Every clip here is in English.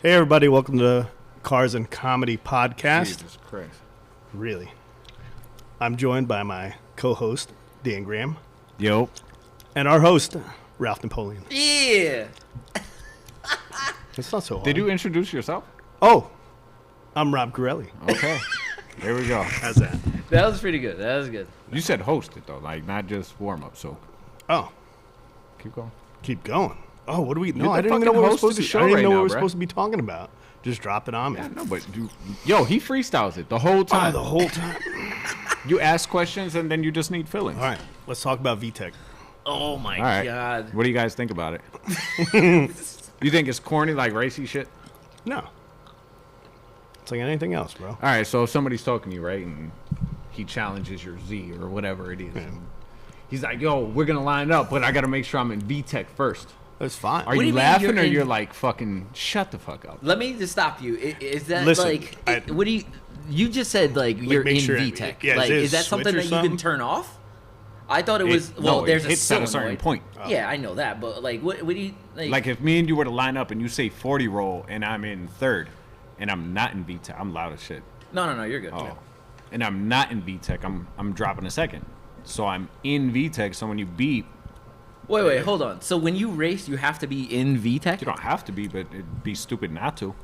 Hey, everybody. Welcome to Cars and Comedy Podcast. Jesus Christ. Really. I'm joined by my co-host, Dan Graham, Yo. and our host, Ralph Napoleon. Yeah. It's not so hard. Did you introduce yourself? Oh, I'm Rob Corelli. Okay. There we go. How's that? That was pretty good. That was good. You said host it, though, like not just warm up, so Oh, keep going. keep going. Oh, what do we... You're No, the I didn't even know fucking what we're host of supposed the to... show I didn't right know what now, we're bruh. supposed to be talking about. Just drop it on me. Yeah, no, but yo, he freestyles it the whole Oh, time. the whole time. You ask questions and then you just need fillings. All right, let's talk about VTEC. Oh my All right. god. What do you guys think about it? You think it's corny, like racy shit? No. It's like anything else, bro. All right, so if somebody's talking to you, right, and he challenges your Z or whatever it is, and he's like, yo, we're going to line up, but I got to make sure I'm in VTEC first. That's fine. Are do you you mean laughing you're or in- you're like, fucking shut the fuck up? Let me just stop you. Is that Listen, like what do you just said like you're make in sure- VTEC. yeah, like is it a is that switch something or that you can something? turn off? I thought it was No, there's it a hits at a solenoid. certain point. Yeah, I know that, but like what do you Like if me and you were to line up and you say 40 roll and I'm in third and I'm not in VTEC, I'm loud as shit. No, you're good. Oh. And I'm not in VTEC, I'm dropping a second. So I'm in VTEC, so when you beep, Wait, hold on. So when you race, you have to be in VTEC? you don't have to be, but it'd be stupid not to.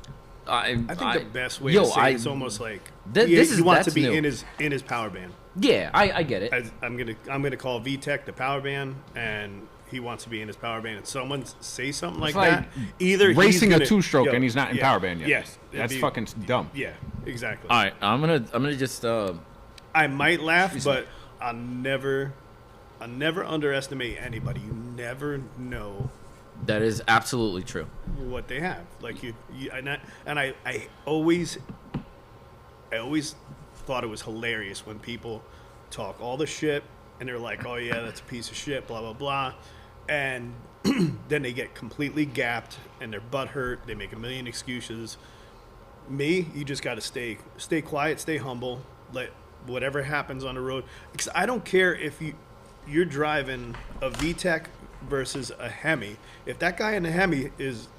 I think the best way to say it is almost like he wants to be new. in his power band. Yeah, I get it. I'm gonna call VTEC the power band, and he wants to be in his power band. And someone say something like It's like that, either he's racing gonna, a two-stroke yo, and he's not in yeah, power band yet. Yes, it'd That's be- fucking dumb. Yeah, exactly. All right, I'm gonna just I might laugh, Excuse but I'll never underestimate anybody. You never know that is absolutely true. what they have. Like you I always thought it was hilarious when people talk all the shit and they're like, "Oh yeah, that's a piece of shit," blah blah blah, and then they get completely gapped and their butt hurt. They make a million excuses. Me, you just got to stay quiet, stay humble, let whatever happens on the road. Because I don't care if you're driving a VTEC versus a Hemi. If that guy in the Hemi is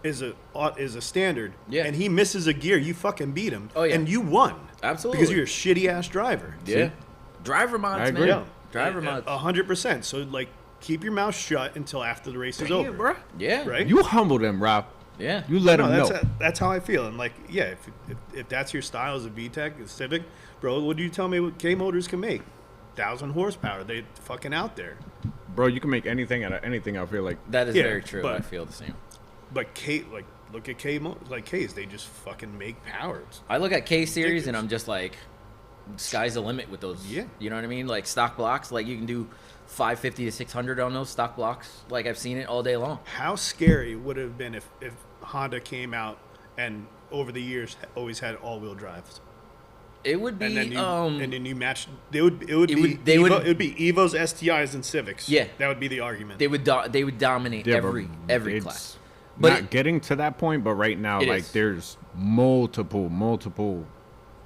a standard, Yeah. and he misses a gear, you fucking beat him. Oh, yeah. And you won. Absolutely. Because you're a shitty ass driver. Yeah. Driver mods, I agree. man. Yeah. Driver mods. 100%. So like, keep your mouth shut until after the race is over. bro. Yeah. Right? You humbled him, Rob. Yeah. You let No, him know. that's how I feel. And like, yeah, if that's your style as a VTEC, a Civic, bro, what do you tell me what K Motors can make? 1,000 horsepower. They fucking out there. Bro, you can make anything out of anything, I feel like. That is Yeah, very true. but- I feel the same. But K, like, look at K, like K's, they just fucking make powers. I look at K series and ridiculous. I'm just like, sky's the limit with those. Yeah. You know what I mean? Like stock blocks, like you can do 550 to 600 on those stock blocks. Like I've seen it all day long. How scary would it have been if Honda came out and over the years always had all-wheel drives? It would be And then you match. It would be Evos, STIs, and Civics. Yeah. that would be the argument. they would dominate Yeah, but every it's class. But But not getting to that point, but right now, It like, is. there's multiple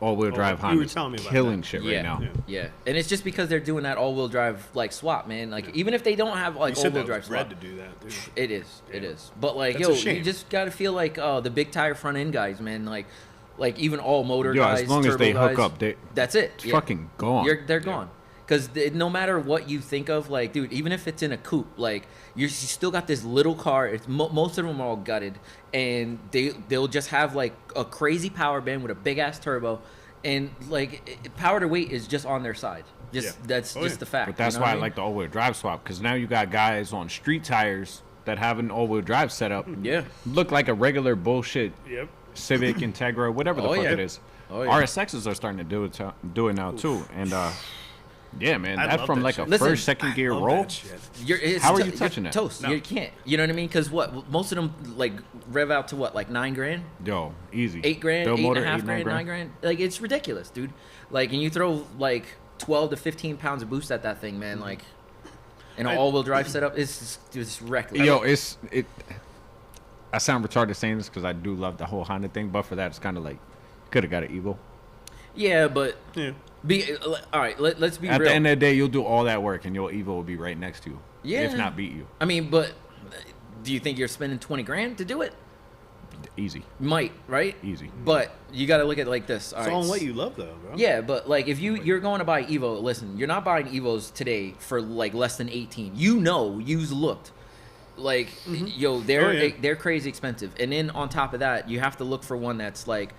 all-wheel drive you were Hondas telling me about killing that. shit yeah, right now. yeah, and it's just because they're doing that all-wheel drive like swap, man. Like even if they don't have like you said all-wheel that drive was swap, red to do that, dude. it is, it is. But like, That's yo, a shame. you just gotta feel like the big tire front end guys, man. Like even all motor Yo, guys, as long as turbo they hook guys, up, that's it. it's fucking gone. They're gone. Because no matter what you think of, like, dude, even if it's in a coupe, like, you still got this little car. It's most of them are all gutted, and they'll just have like a crazy power band with a big ass turbo, and like power to weight is just on their side. That's just the fact. But that's you know why what I mean? like the all-wheel drive swap, because now you got guys on street tires that have an all-wheel drive setup. Yeah. Look like a regular bullshit Yep. Civic, Integra, whatever the Oh, fuck yeah. it is. Oh, yeah. RSXs are starting to do it now too, and yeah, man, I that love from that like shit. a Listen, first, second gear Love roll. that shit. How are you you're touching that? Toast. No. You can't. You know what I mean? Because most of them like rev out to what, like $9,000, Yo, easy. $8,000, Bill motor, $8.5 $8, grand, $9,000. Like it's ridiculous, dude. Like, and you throw like 12 to 15 pounds of boost at that thing, man. Like, in an all-wheel drive setup, it's reckless. Yo, I sound retarded saying this because I do love the whole Honda thing, but for that, it's kind of like could have got an Evo. Yeah, but Yeah. all right. Let's be At real. the end of the day, you'll do all that work, and your Evo will be right next to you. Yeah. If not beat you. I mean, but do you think you're spending $20,000 to do it? Easy. Might, right? Easy. But you got to look at it like this. It's all in what you love, though, bro. Yeah, but like if you're going to buy Evo, listen, you're not buying Evos today for like less than 18. You looked. Like yo, they're crazy expensive. And then on top of that, you have to look for one that's like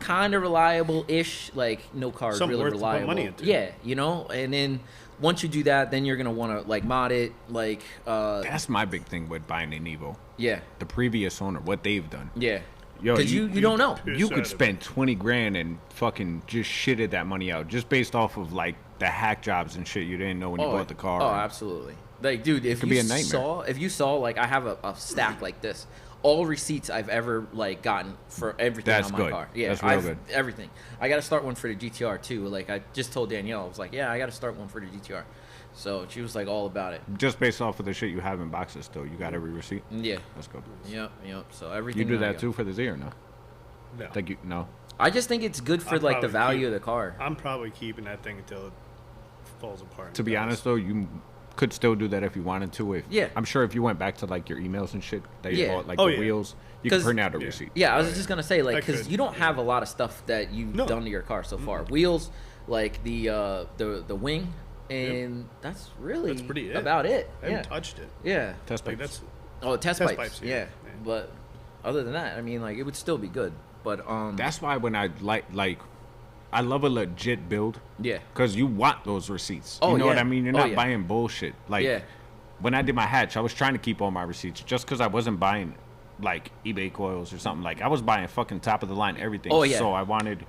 kind of reliable-ish, like no car is Something really worth to put reliable. money into. Yeah, you know, and then once you do that, then you're gonna want to like mod it, like That's my big thing with buying an Evo. yeah, The previous owner, what they've done. yeah, Yo, because you don't know. You could spend 20 grand and fucking just shitted that money out just based off of like the hack jobs and shit you didn't know when you bought the car. Oh, absolutely. Like, dude, if could you be a nightmare. if you saw, like, I have a stack like this, all receipts I've ever like gotten for everything That's on my good. car. Yeah, That's real good. Everything. I got to start one for the GTR too. Like, I just told Danielle, I was like, yeah, I got to start one for the GTR. So she was like all about it. Just based off of the shit you have in boxes still. You got every receipt? Yeah. Let's go. Yep. So everything. You do I that got. too for the Z or no? No. Like you, no. I just think it's good for I'm like the probably value of the car. I'm probably keeping that thing until it falls apart. To be honest though, you could still do that if you wanted to. If Yeah. I'm sure if you went back to like your emails and shit that you Yeah. bought, like Oh, the yeah. wheels, you could 'Cause- print out a Yeah. receipt. Yeah, I was Oh, just yeah. gonna say like I because could, you don't yeah. have a lot of stuff that you've No. done to your car so far. Wheels, like the wing, and that's really That's pretty it. about it. I haven't Yeah, touched it. yeah. Test Like pipes. that's Oh, test Test pipes. pipes, Yeah. yeah. But other than that, I mean, like it would still be good. But That's why when I like I love a legit build yeah, because you want those receipts. Oh, You know what yeah. I mean? You're Oh, not yeah. buying bullshit. Like Yeah. when I did my hatch, I was trying to keep all my receipts just because I wasn't buying like eBay coils or something. Like I was buying fucking top of the line everything. Oh, yeah. So I wanted,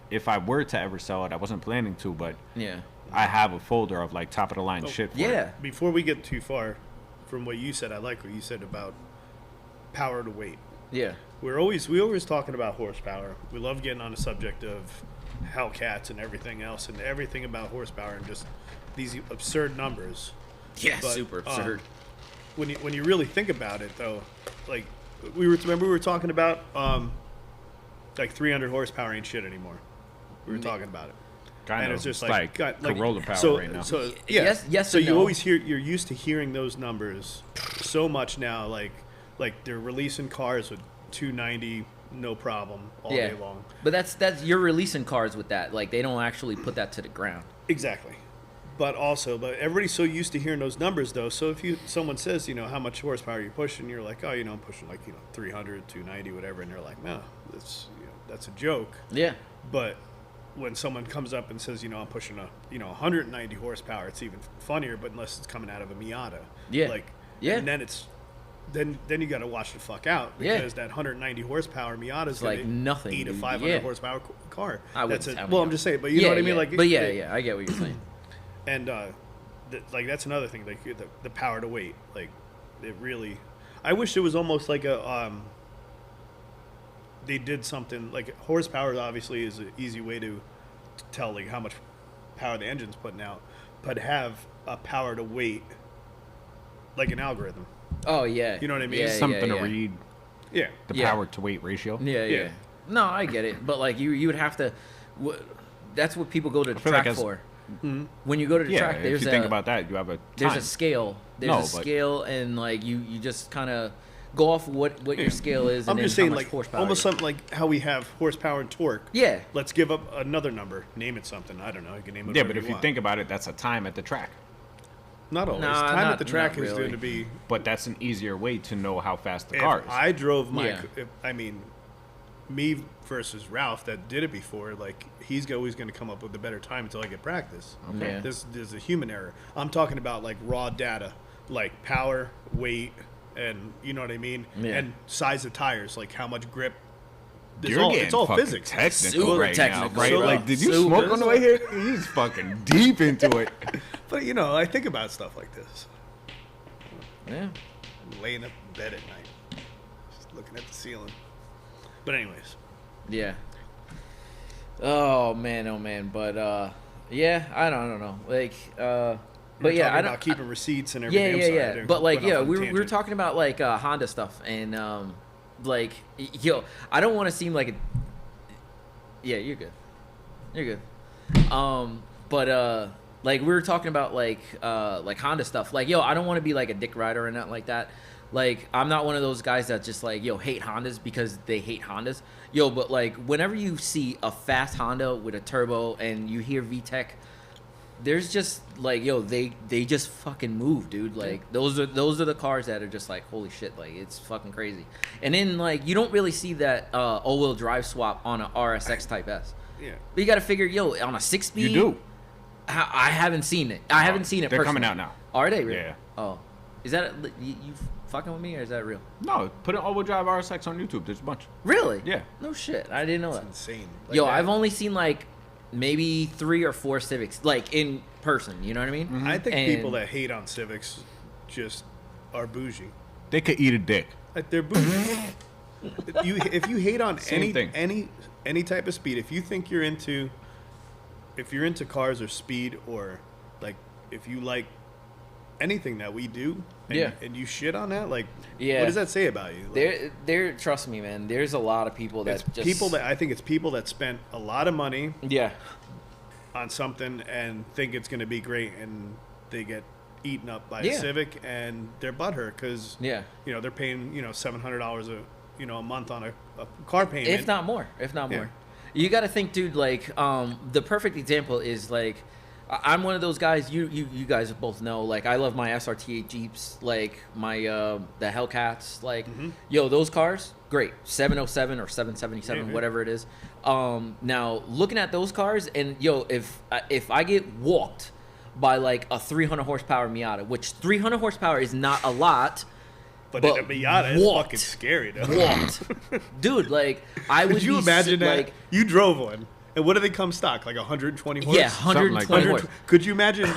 if I were to ever sell it, I wasn't planning to, but yeah, I have a folder of like top of the line shit. For yeah. It. before we get too far from what you said. I like what you said about power to weight. Yeah. We always talking about horsepower. We love getting on the subject of Hellcats and everything else and everything about horsepower and just these absurd numbers. Yeah, But, super absurd. When you really think about it, though, like we were talking about like 300 horsepower ain't shit anymore. We were talking about it, Kind and of it's just like Corolla power right now. So yeah, Yes So and you no. always you're used to hearing those numbers so much now. Like they're releasing cars with 290 no problem all Yeah. day long. But that's you're releasing cars with that. Like they don't actually put that to the ground. Exactly. But everybody's so used to hearing those numbers, though. So if someone says, how much horsepower you're pushing, you're like, oh, I'm pushing 300, 290, whatever, and they're like, no, that's a joke. Yeah. But when someone comes up and says, I'm pushing 190 horsepower, it's even funnier. But unless it's coming out of a Miata, Yeah. Yeah. and then then you got to watch the fuck out Yeah. because that 190 horsepower Miata is like gonna nothing, eat a dude. 500 Yeah. horsepower car. I wouldn't That's it. tell Well, you. I'm just saying, but you know what I mean. Like, but yeah, I get what you're saying. and that's another thing, like the power to weight. Like it really, I wish it was almost like a they did something like horsepower. Obviously, is an easy way to tell like how much power the engine's putting out, but have a power to weight like an algorithm. Oh yeah. You know what I mean? Yeah, Something yeah, to yeah. read Yeah, the Yeah. power to weight ratio. Yeah, yeah. Yeah. No, I get it, but like you would have to. That's what people go to the feel track like as- for. When you go to the Yeah, track, if there's you a think about that, you have a there's time. a scale. There's No, a but- scale, and like you just kind of go off what your scale is. And I'm then just how saying, much like horsepower almost you- something like how we have horsepower and torque. Yeah. Let's give up another number. Name it something. I don't know. You can name it. Yeah, whatever but if you want. think about it, that's a time at the track. not always. Nah, Time not- at the track not is really. going to be. But that's an easier way to know how fast the If car is. I drove my, Yeah. me versus Ralph that did it before, like he's always going to come up with a better time until I get practice. Okay. Yeah. There's a human error. I'm talking about like raw data, like power, weight, and you know what I mean, Yeah. and size of tires, like how much grip. You're It's all fucking physics. technical Super right technical, now, right? bro. Like, did you Super. smoke on the way here? He's fucking deep into it. But I think about stuff like this. Yeah. Laying up in bed at night, just looking at the ceiling. But anyways, Yeah. Oh man, but yeah, I don't know, like but yeah, I don't. about keeping receipts and Yeah, everything. yeah, I'm sorry, yeah. I But like, went off on a we were tangent. talking about like Honda stuff, and like, I don't want to seem like a. Yeah, you're good. You're good. But like we were talking about like Honda stuff. Like, I don't want to be like a dick rider or nothing like that. Like, I'm not one of those guys that just like, yo, hate Hondas because they hate Hondas. Yo, but like, whenever you see a fast Honda with a turbo and you hear VTEC, there's just like, yo, they just fucking move, dude. Like, those are the cars that are just like, holy shit, like, it's fucking crazy. And then like, you don't really see that all-wheel drive swap on a RSX Type S. Yeah. But you got to figure, yo, on a 6-speed, You do. I haven't seen it. I haven't seen it. They're personally. coming out now. Are they really? Yeah. Oh, is that you fucking with me or is that real? No, put an all-wheel drive RSX on YouTube. There's a bunch. Really? Yeah. No shit. I didn't know It's that. insane. Like Yo, that. I've only seen like maybe 3 or 4 Civics, like in person. You know what I mean? I think And- people that hate on Civics just are bougie. They could eat a dick. Like they're bougie. If you hate on Same thing. any type of speed, if you're into cars or speed, or like if you like anything that we do, and, and you shit on that, like, Yeah. what does that say about you? Like, there. Trust me, man. There's a lot of people that it's just people that I think it's people that spent a lot of money yeah. on something and think it's going to be great, and they get eaten up by Yeah. a Civic, and they're butthurt because Yeah. they're paying $700 a month on a car payment, If not more. Yeah. You got to think, dude. Like, the perfect example is like, I'm one of those guys. You guys both know. Like, I love my SRT8 Jeeps. Like my the Hellcats. Like, yo, those cars, great. 707 or 777, Yeah. whatever it is. Now looking at those cars, and yo, if I get walked by like a 300 horsepower Miata, which 300 horsepower is not a lot. but but in a Miata, it's walked. fucking scary though. Walked, dude. Like, I would. Could you be imagine that? Like, You drove one, and what do they come stock? Like 120 horse? yeah, Something like 120 that. horse. Could you imagine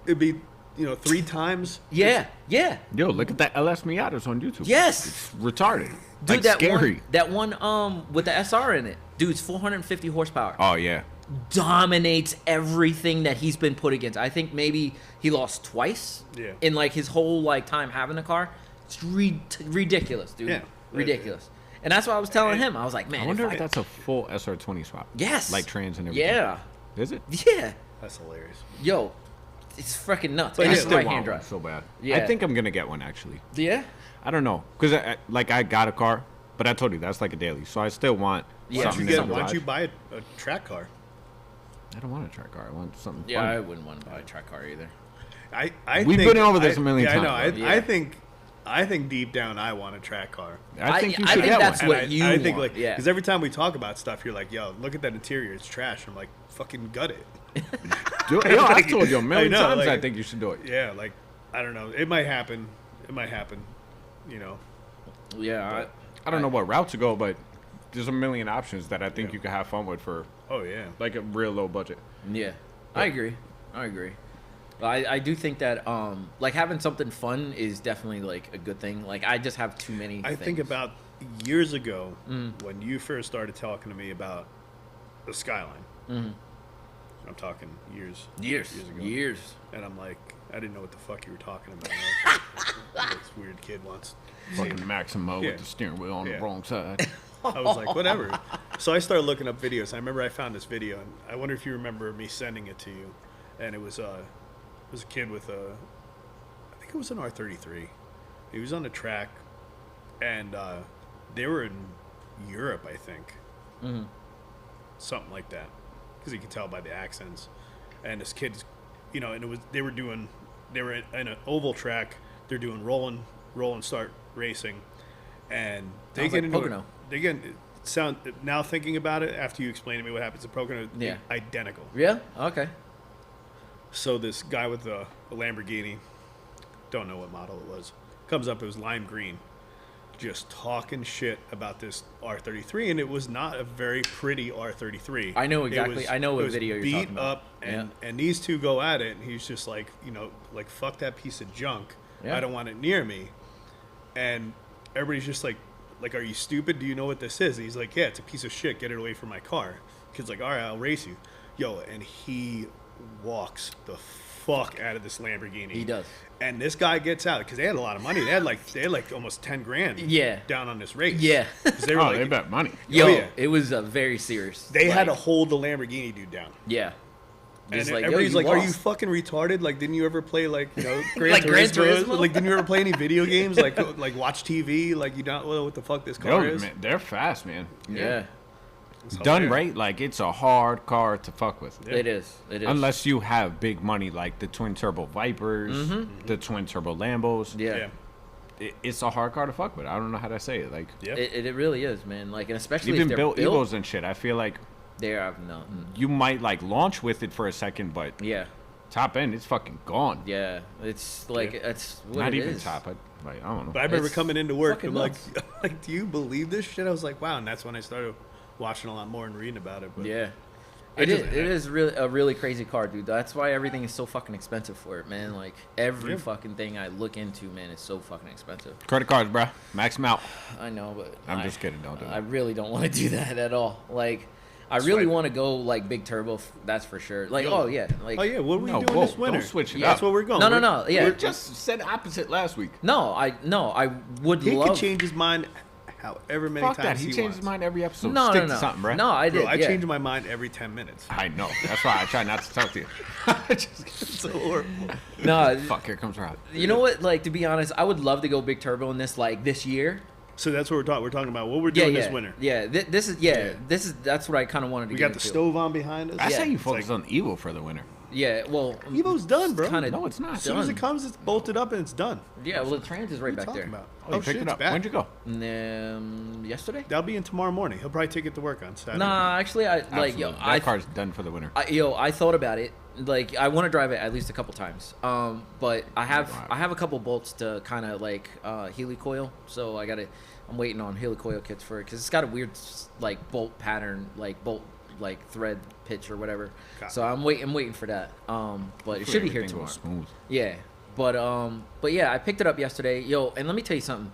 it'd be 3 times? Yeah, yeah. Yo, look at that LS Miatas on YouTube. Yes. It's retarded. Dude, Like, that scary. one with the SR in it, dude's 450 horsepower. Oh, yeah. Dominates everything that he's been put against. I think maybe he lost twice Yeah. in like his whole like time having a car. It's ridiculous, dude. Yeah. Ridiculous. And that's what I was telling him. I was like, man, I wonder if if that's a full SR20 swap. yes, Like trans and everything. yeah, Is it? yeah. That's hilarious. Yo, it's freaking nuts. But And yeah, it's still right want hand one drive. so bad. Yeah. I think I'm going to get one, actually. Yeah. I don't know. Because, I got a car, but I told you, that's like a daily. So I still want Yeah. Why something don't you, to why don't drive. you buy a track car? I don't want a track car. I want something Yeah, I fun. wouldn't want to buy a track car either. We've been over this a million times, I know. bro. I think deep down I want a track car. I think you I should think get that's one. what And you I think want, like yeah. because every time we talk about stuff, you're like, "Yo, look at that interior. It's trash." I'm like, "Fucking gut it." Yo, I've told you a million I know, times like- I think you should do it. Yeah, like I don't know. It might happen. Yeah. I don't know what route to go, but there's a million options that I think you could have fun with for Oh yeah. like a real low budget. Yeah, I agree. But I do think that like having something fun is definitely like a good thing. Like I just have too many. I think things. about years ago when you first started talking to me about the Skyline. I'm talking years ago. years. And I'm like, I didn't know what the fuck you were talking about. I was like, this weird kid wants. Fucking Maximo Yeah. with the steering wheel on Yeah. the wrong side. I was like, whatever. So I started looking up videos. I remember I found this video, and I wonder if you remember me sending it to you. And it was a kid with I think it was an R33. He was on the track, and they were in Europe, I think, something like that, because you could tell by the accents. And this kid's, and they were in an oval track. They're doing roll and start racing, and they Sounds get like into Pocono. now thinking about it after you explain to me what happens to Pocono, Yeah. identical. Yeah. Okay. So this guy with a Lamborghini, don't know what model it was, comes up. It was lime green, just talking shit about this R33, and it was not a very pretty R33. I know exactly- It was, I know what it was video you're beat talking about. up, and these two go at it, and he's just like, like fuck that piece of junk. Yeah. I don't want it near me. And everybody's just like, are you stupid? Do you know what this is? And he's like, yeah, it's a piece of shit. Get it away from my car. Kid's like, all right, I'll race you. Yo, and he walks the fuck out of this Lamborghini. He does. And this guy gets out because they had a lot of money. They had like almost 10 grand. Yeah. Down on this race. Yeah. 'Cause they were Oh, they bet money. Yo, yeah. it was very serious. They had to Like, hold the Lamborghini dude down. Yeah. And Just like, yo, everybody's you like, "Are you lost. fucking retarded? Like, didn't you ever play like Gran Like Gran Turismo? Turismo? Like, didn't you ever play any video games? Like watch TV? Like, you don't know what the fuck this car Yo, is? man, they're fast, man. Yeah, It's Done hilarious. right, like it's a hard car to fuck with. Yeah. it is. It is. Unless you have big money like the twin turbo Vipers, the twin turbo Lambos. yeah. It's a hard car to fuck with. I don't know how to say it. Like Yeah. It really is, man. Like, and especially even if they're built built, Evos and shit. I feel like they are no. you might like launch with it for a second, but Yeah, top end it's fucking gone. yeah. It's like it's what Not it even is. top. I don't know. But I remember It's coming into work, fucking I'm like, nuts. like, do you believe this shit? I was like, wow, and that's when I started watching a lot more and reading about it. But Yeah. I It is. just- It is really a really crazy car, dude. That's why everything is so fucking expensive for it, man. Like every Yeah. fucking thing I look into, man, is so fucking expensive. Credit cards, bro. Max them out. I know, but I'm just kidding. Don't do I that. really don't want to do that at all. Like, I really Swipe. want to go like big turbo. That's for sure. Like, Yo. oh yeah, like oh yeah, what are we No, doing whoa, this winter? don't switch it Yeah. That's what we're going. No, no, We're- no. Yeah, We just said opposite last week. no. I would He love. could change his mind however many Fuck times that. He he changed wants. his mind every episode. No, Stick no, to no. something, bro. No, I did. Bro, I yeah. change my mind every 10 minutes. I know. That's why I try not to talk to you. It's so horrible. No, Fuck, here comes Rob. you know what? Like, to be honest, I would love to go big turbo in this like this year. So that's what we're talking. We're talking about what we're Yeah, doing yeah, this winter. yeah. This is that's what I kind of wanted to We get got the into. stove on behind us. I Yeah. say you It's focus like- on Evo for the winter. Yeah, well, Evo's done, bro. Kind of. No, it's not. As soon as it comes, it's bolted up and it's done. Yeah, well, the trans is right What back are you there. talking about? Oh, you shit, picked it it's up. back. When'd you go? Yesterday? That'll be in tomorrow morning. He'll probably take it to work on Saturday. Nah, actually, I like yo, Absolutely. That car's done for the winter. I thought about it. Like, I want to drive it at least a couple times. But I have a couple bolts to kind of like helicoil. So I'm waiting on helicoil kits for it because it's got a weird like bolt pattern, like bolt like thread pitch or whatever. Copy. So I'm waiting for that. But it should be here Everything goes tomorrow. Smooth. Yeah, but yeah, I picked it up yesterday, yo. And let me tell you something.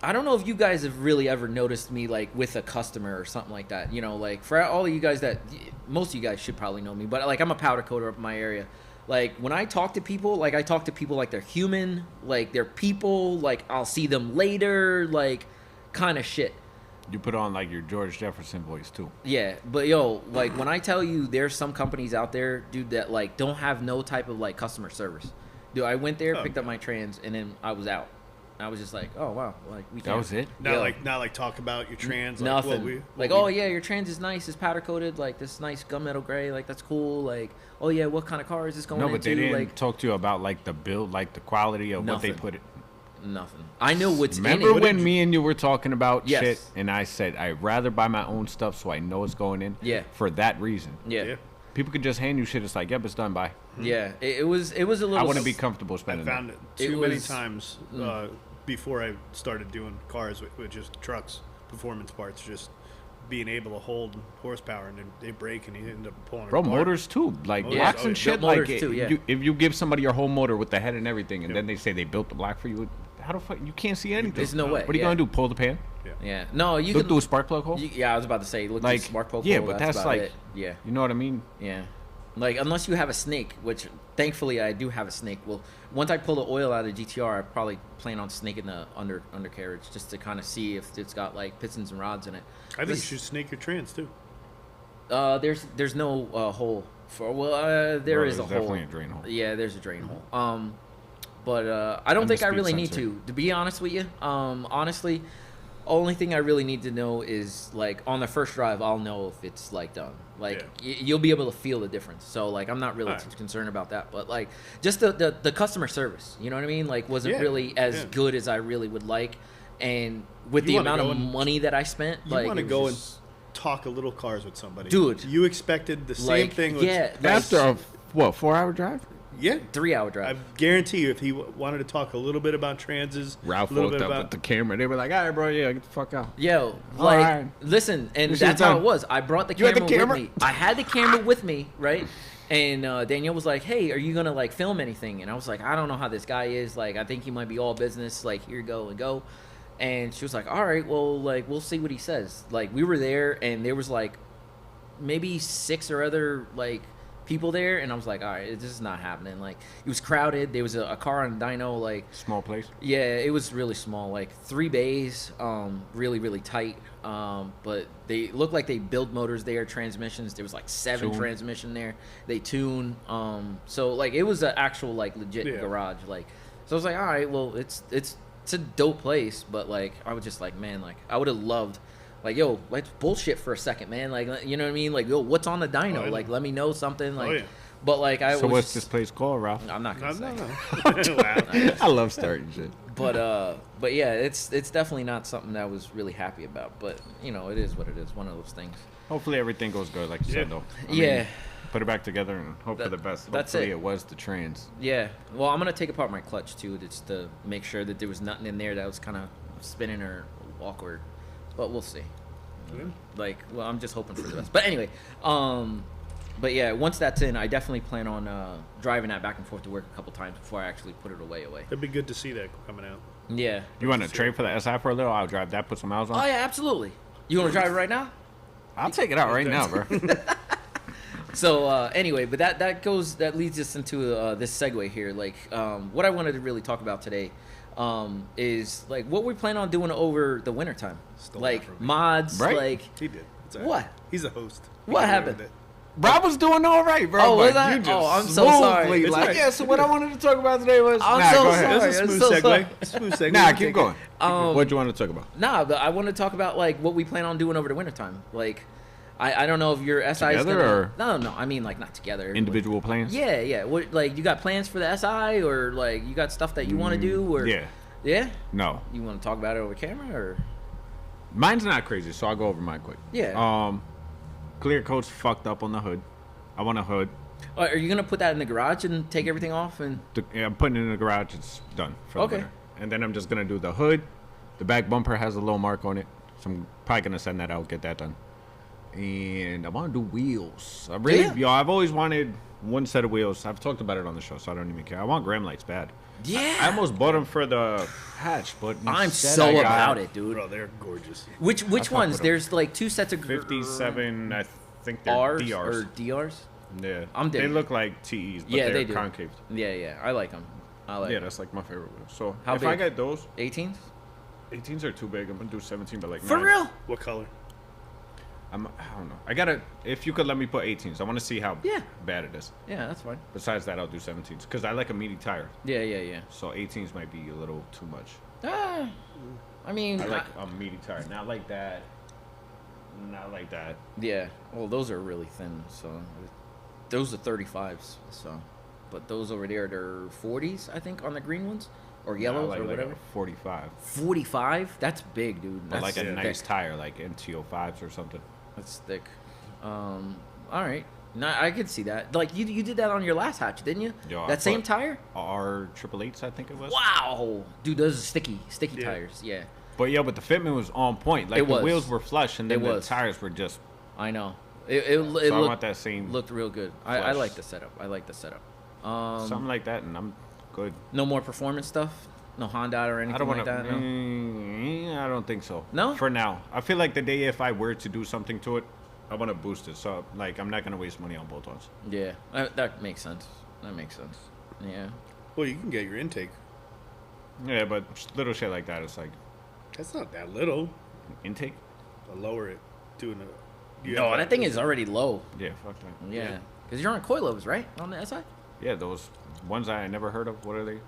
I don't know if you guys have really ever noticed me like with a customer or something like that. You know, like for all of you guys that most of you guys should probably know me, but like I'm a powder coater up in my area. Like when I talk to people, like I talk to people like they're human, like they're people, like I'll see them later, like kind of shit. You put on like your George Jefferson voice too. Yeah, but yo, like when I tell you there's some companies out there, dude, that like don't have no type of like customer service. Dude, I went there, picked up my trans, and then I was out. I was just like, oh wow, like we That can't. was it. Not Yeah. like talk about your trans. Like, Nothing. What we, like, what oh we- yeah, your trans is nice. It's powder coated, like this nice gunmetal gray. Like that's cool. Like, oh yeah, what kind of car is this going No, into? but they didn't like talk to you about like the build, like the quality of what they Nothing. put it. nothing. I know what's Remember in it. when me and you were talking about Yes. shit, and I said I'd rather buy my own stuff so I know what's going in. Yeah. For that reason, Yeah, Yeah. people could just hand you shit. It's like, yep, it's done. Bye. yeah. It was a little. I wouldn't be comfortable I spending found that. it too It many was- times before I started doing cars with just trucks, performance parts, just being able to hold horsepower, and then they break and you end up pulling. it Bro, apart. motors too. Like Motors, blocks oh, and yeah. shit. Motors Like too, yeah. if you give somebody your whole motor with the head and everything, and Yep. then they say they built the block for you, how the fuck you can't see anything? There's no way. What are you yeah. gonna do? Pull the pan? Yeah. No, you Look can. through a spark plug hole? Yeah, I was about to say look Like, at smart poke. yeah, hole, but that's about like- it. Yeah. You know what I mean? Yeah. Like, unless you have a snake, which thankfully I do have a snake. Well, once I pull the oil out of the GTR, I probably plan on snaking the undercarriage just to kind of see if it's got like pistons and rods in it. I think you This- should snake your trans too. There's no hole for there Bro, is a there's hole. definitely a drain hole. Yeah, there's a drain hole. But I don't And the think I speed really need sensor. to be honest with you. Honestly, only thing I really need to know is like on the first drive, I'll know if it's like done. Like you'll be able to feel the difference. So like I'm not really Alright. too concerned about that. But like just the customer service, you know what I mean? Like wasn't Yeah, really as yeah. good as I really would like. And with You the wanna amount go of and- money that I spent, You like want to it was go just- and talk a little cars with somebody, Dude. You expected the same like thing. With, yeah, like, After a 4-hour drive? yeah. 3-hour drive. I guarantee you, if he wanted to talk a little bit about transes, Ralph a little walked bit up about with the camera. They were like, all right, bro, yeah, get the fuck out. Yo, like, Alright. listen, and This that's shit's how done. it was. I brought the You had camera, the camera? with me. I had the camera with me, right? And Danielle was like, "Hey, are you gonna like film anything?" And I was like, "I don't know how this guy is. Like, I think he might be all business. Like, here you go and go." And she was like, "All right, well, like, we'll see what he says." Like, we were there, and there was like maybe 6 or other like people there, and I was like, all right, this is not happening. Like, it was crowded. There was a car on dyno, like, Small place. yeah, it was really small, like 3 bays, really, really tight. But they looked like they build motors there, transmissions. There was like 7 Tune. transmission there. They tune. So like it was an actual like legit Yeah. garage. Like, so I was like, all right, well, it's a dope place, but like I was just like, man, like I would have loved. Like, yo, let's bullshit for a second, man. Like, you know what I mean? Like, yo, what's on the dyno? Oh, yeah. Like, let me know something. Like, yeah. but like I So was. what's this place called, Ralph? I'm not gonna No, say. no, no. Wow. I love starting shit. But yeah, it's definitely not something that I was really happy about. But you know, it is what it is. One of those things. Hopefully everything goes good, like you said, Yeah. though. Yeah. Put it back together and hope for That- the best. that's Hopefully it. it was the trans. Yeah. Well, I'm gonna take apart my clutch too, just to make sure that there was nothing in there that was kind of spinning or awkward. But we'll see. Yeah. Like, well, I'm just hoping for the best. But anyway, but yeah, once that's in, I definitely plan on driving that back and forth to work a couple times before I actually put it away. It'd be good to see that coming out. Yeah. You want to trade for the SI for a little? I'll drive that, put some miles on. Oh yeah, absolutely. You want to drive it right now? I'll take it out right now, bro. So anyway, but that leads us into this segue here. Like, what I wanted to really talk about today is like what we plan on doing over the wintertime. Stole Like that from me. mods, Right. like He did. It's all right. What? He's a host. What He can happened? do it. Rob was doing all right, bro. Oh, was but I? you just Oh, I'm so sorry. smoothly, It's like, right. yeah, so what I wanted to talk about today was... I'm nah, so go ahead. sorry. That's a I'm smooth so segue. sorry. Smooth segue. Nah, We'll keep take going. Um, What do you want to talk about? Nah, but I want to talk about like what we plan on doing over the wintertime. Like, I don't know if your SI is Together, gonna. or- No, I mean like not together. Individual plans? Yeah. What like you got plans for the SI or like you got stuff that you want to do or Yeah. yeah? No. You want to talk about it over camera or Mine's not crazy, so I'll go over mine quick. yeah? Clear coat's fucked up on the hood. I want a hood. Are you gonna put that in the garage and take everything off and? Yeah, I'm putting it in the garage. It's done for Okay. the winter. And then I'm just going to do the hood. The back bumper has a little mark on it. So I'm probably going to send that out, get that done. And I want to do wheels. I've always wanted one set of wheels. I've talked about it on the show, so I don't even care. I want Graham lights bad. Yeah. I almost bought them for the hatch, but I'm instead so I got about it, dude. Bro, they're gorgeous. Which fuck ones? with 'em. There's like 2 sets of 57, I think they're Rs DRs. or DRs. Yeah. I'm They digging. look like TEs, but Yeah, they're they do. concave. Yeah. I like them. I like Yeah, 'em. that's like my favorite wheel. So How if I big? get those, 18s. 18s are too big. I'm going to do 17, but like For 9. real? What color? I don't know. I gotta. If you could let me put 18s, I want to see how Yeah. bad it is. Yeah, that's fine. Besides that, I'll do 17s because I like a meaty tire. Yeah. So 18s might be a little too much. I mean, I like a meaty tire, not like that. Not like that. yeah. Well, those are really thin, so those are 35s. So, but those over there, they're 40s, I think, on the green ones or yellows like, or whatever. Like a 45, 45? That's big, dude. but That's like a thick. nice tire, like NTO5s or something. That's thick. All right. No, I could see that. Like you did that on your last hatch, didn't you? Yo, I that same put tire? R888s, I think it was. Wow, dude, those are sticky Yeah. tires. Yeah, But yeah, but the fitment was on point. Like It the was. wheels were flush, and then It the was. tires were just. I know. It So I looked, want that same looked real good. I flush. like the setup. something like that, and I'm good. No more performance stuff. No Honda or anything I don't want like that. No? I don't think so. No? For now, I feel like the day if I were to do something to it, I want to boost it. So like, I'm not gonna waste money on bolt-ons. Yeah, that makes sense. That makes sense. Yeah. Well, you can get your intake. Yeah, but little shit like that, it's like That's not that little. intake. I'll lower it. Doing a. No, that thing is already low. Yeah, fuck that. Yeah. Because you're on coilovers, right? On the SI? Yeah, those ones I never heard of. What are they?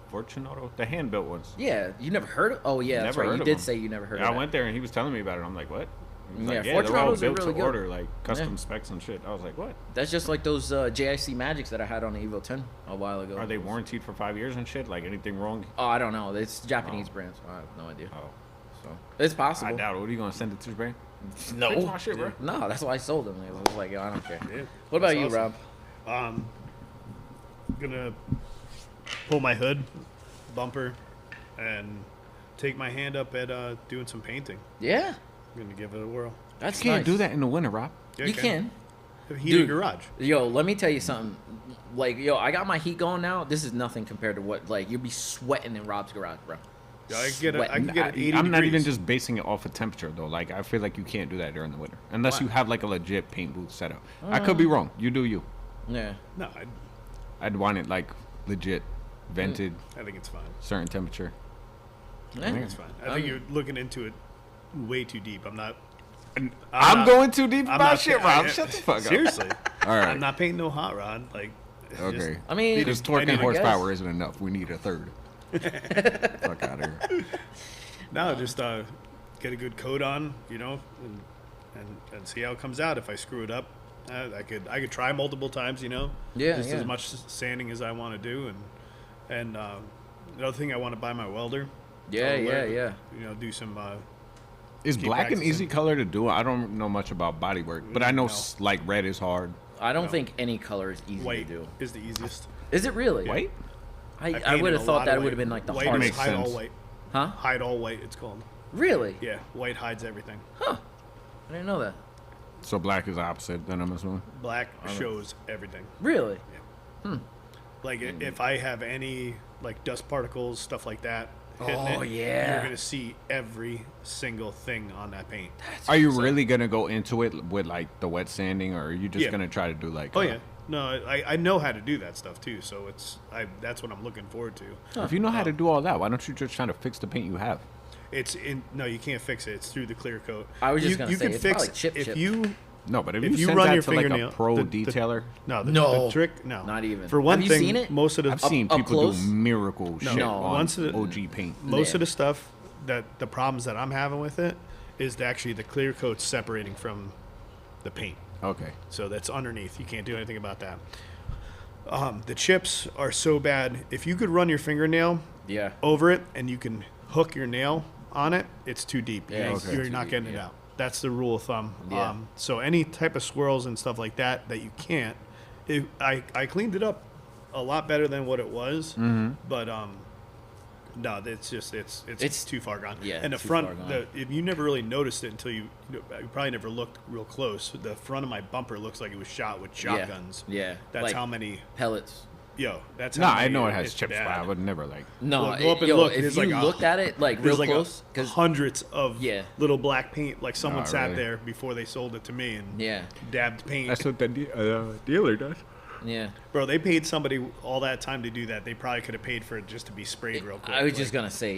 Fortunato, the hand built ones. Yeah. You never heard of? Oh, yeah. That's Never right. heard You of did them. say you never heard Yeah, of I that. went there and he was telling me about it. I'm like, what? He was Yeah, like, they're all Fortunatos are built really to good. order, like custom Yeah. specs and shit. I was like, what? That's just like those JIC Magics that I had on the Evo 10 a while ago. Are they warranted for 5 years and shit? Like anything wrong? Oh, I don't know. It's Japanese brands. I have no idea. Oh, So it's possible. I doubt it. What are you gonna send it to, Brain? No. Fix my shit, bro. No, that's why I sold them. I was like, I don't care. Yeah. What about That's you, awesome. Rob? Gonna pull my hood, bumper, and take my hand up at doing some painting. Yeah, I'm gonna give it a whirl. that's You can't nice. do that in the winter, Rob. Yeah, You can. Have a heated Dude. garage. Yo, let me tell you something. Like, yo, I got my heat going now. This is nothing compared to what, like, you'll be sweating in Rob's garage, bro. Yeah, I can Sweating. get it 80 I'm not even degrees. just basing it off of temperature though. Like I feel like you can't do that during the winter unless Why? you have like a legit paint booth setup. I could be wrong. You do you. Yeah. No, I'd want it like legit vented, I think it's fine. certain temperature. I think it's fine. I think you're looking into it way too deep. I'm I'm going too deep I'm about not- shit, Rob. Shut the fuck up. Seriously. All right. I'm not painting no hot rod. Like, it's Okay. just- I mean, Because torque and I horsepower isn't enough. We need a third. Fuck out of here. no, just get a good coat on, and see how it comes out. If I screw it up, I could try multiple times, Yeah, just yeah. as much sanding as I want to do, and the other thing I want to buy my welder. Yeah, So yeah. Do some. Is Keep black an easy practicing. color to do? I don't know much about body work, but I know No. like red is hard. I don't No. think any color is easy White to do. is the easiest. Is it really? White? I painted would a have lot thought of that white. would have been like the White hardest. is Makes hide all sense. white. Huh? Hide all white. It's called. Really? Yeah, white hides everything. Huh. I didn't know that. So black is opposite, then I'm assuming. Black shows everything. Really? Like if I have any like dust particles, stuff like that. hitting Oh, it, yeah. You're gonna see every single thing on that paint. Are you really gonna go into it with like the wet sanding, or are you just Yeah. gonna try to do like? Oh yeah. No, I know how to do that stuff too. So that's what I'm looking forward to. If you know how to do all that, why don't you just try to fix the paint you have? No, you can't fix it. It's through the clear coat. I was just You- gonna you say, can it's fix probably it. chip. If you No, but if If you you send run that your to like a fingernail- pro the- detailer, no the No. trick no Not even. for one Have you thing. seen it? Most of the I've seen up people close? do miracle shit No. on Once it- OG paint. most Yeah. of the stuff that the problems that I'm having with it is actually the clear coat separating from the paint. Okay. So that's underneath. You can't do anything about that. The chips are so bad. If you could run your fingernail Yeah. over it and you can hook your nail on it, it's too deep. Yeah, You're, it's you're too not deep, getting it yeah. out. That's the rule of thumb. Yeah. So any type of swirls and stuff like that you can't. I cleaned it up a lot better than what it was, but no, it's just it's too far gone. Yeah, and the too front, far gone. if you never really noticed it until you probably never looked real close. The front of my bumper looks like it was shot with shotguns. Yeah. That's Like how many. pellets. That's No, how I many know it has it's chips, but bad. I would never like. No, Well, go up and yo, look. if There's you like a- looked at it like There's real like close, because hundreds of Yeah. little black paint. Like someone Oh, sat really? there before they sold it to me and yeah, dabbed paint. That's what the dealer does. yeah. Bro, they paid somebody all that time to do that. They probably could have paid for it just to be sprayed real quick. I was just gonna say,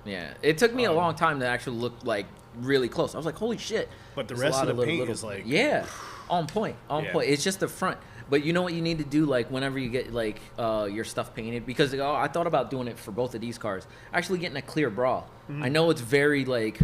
yeah. It took me a long time to actually look like really close. I was like, holy shit. But the There's a rest lot of the little- paint little- is like- yeah, on point, Yeah. point. It's just the front. But you know what you need to do, like whenever you get like your stuff painted, because I thought about doing it for both of these cars. Actually, getting a clear bra. Mm-hmm. I know it's very like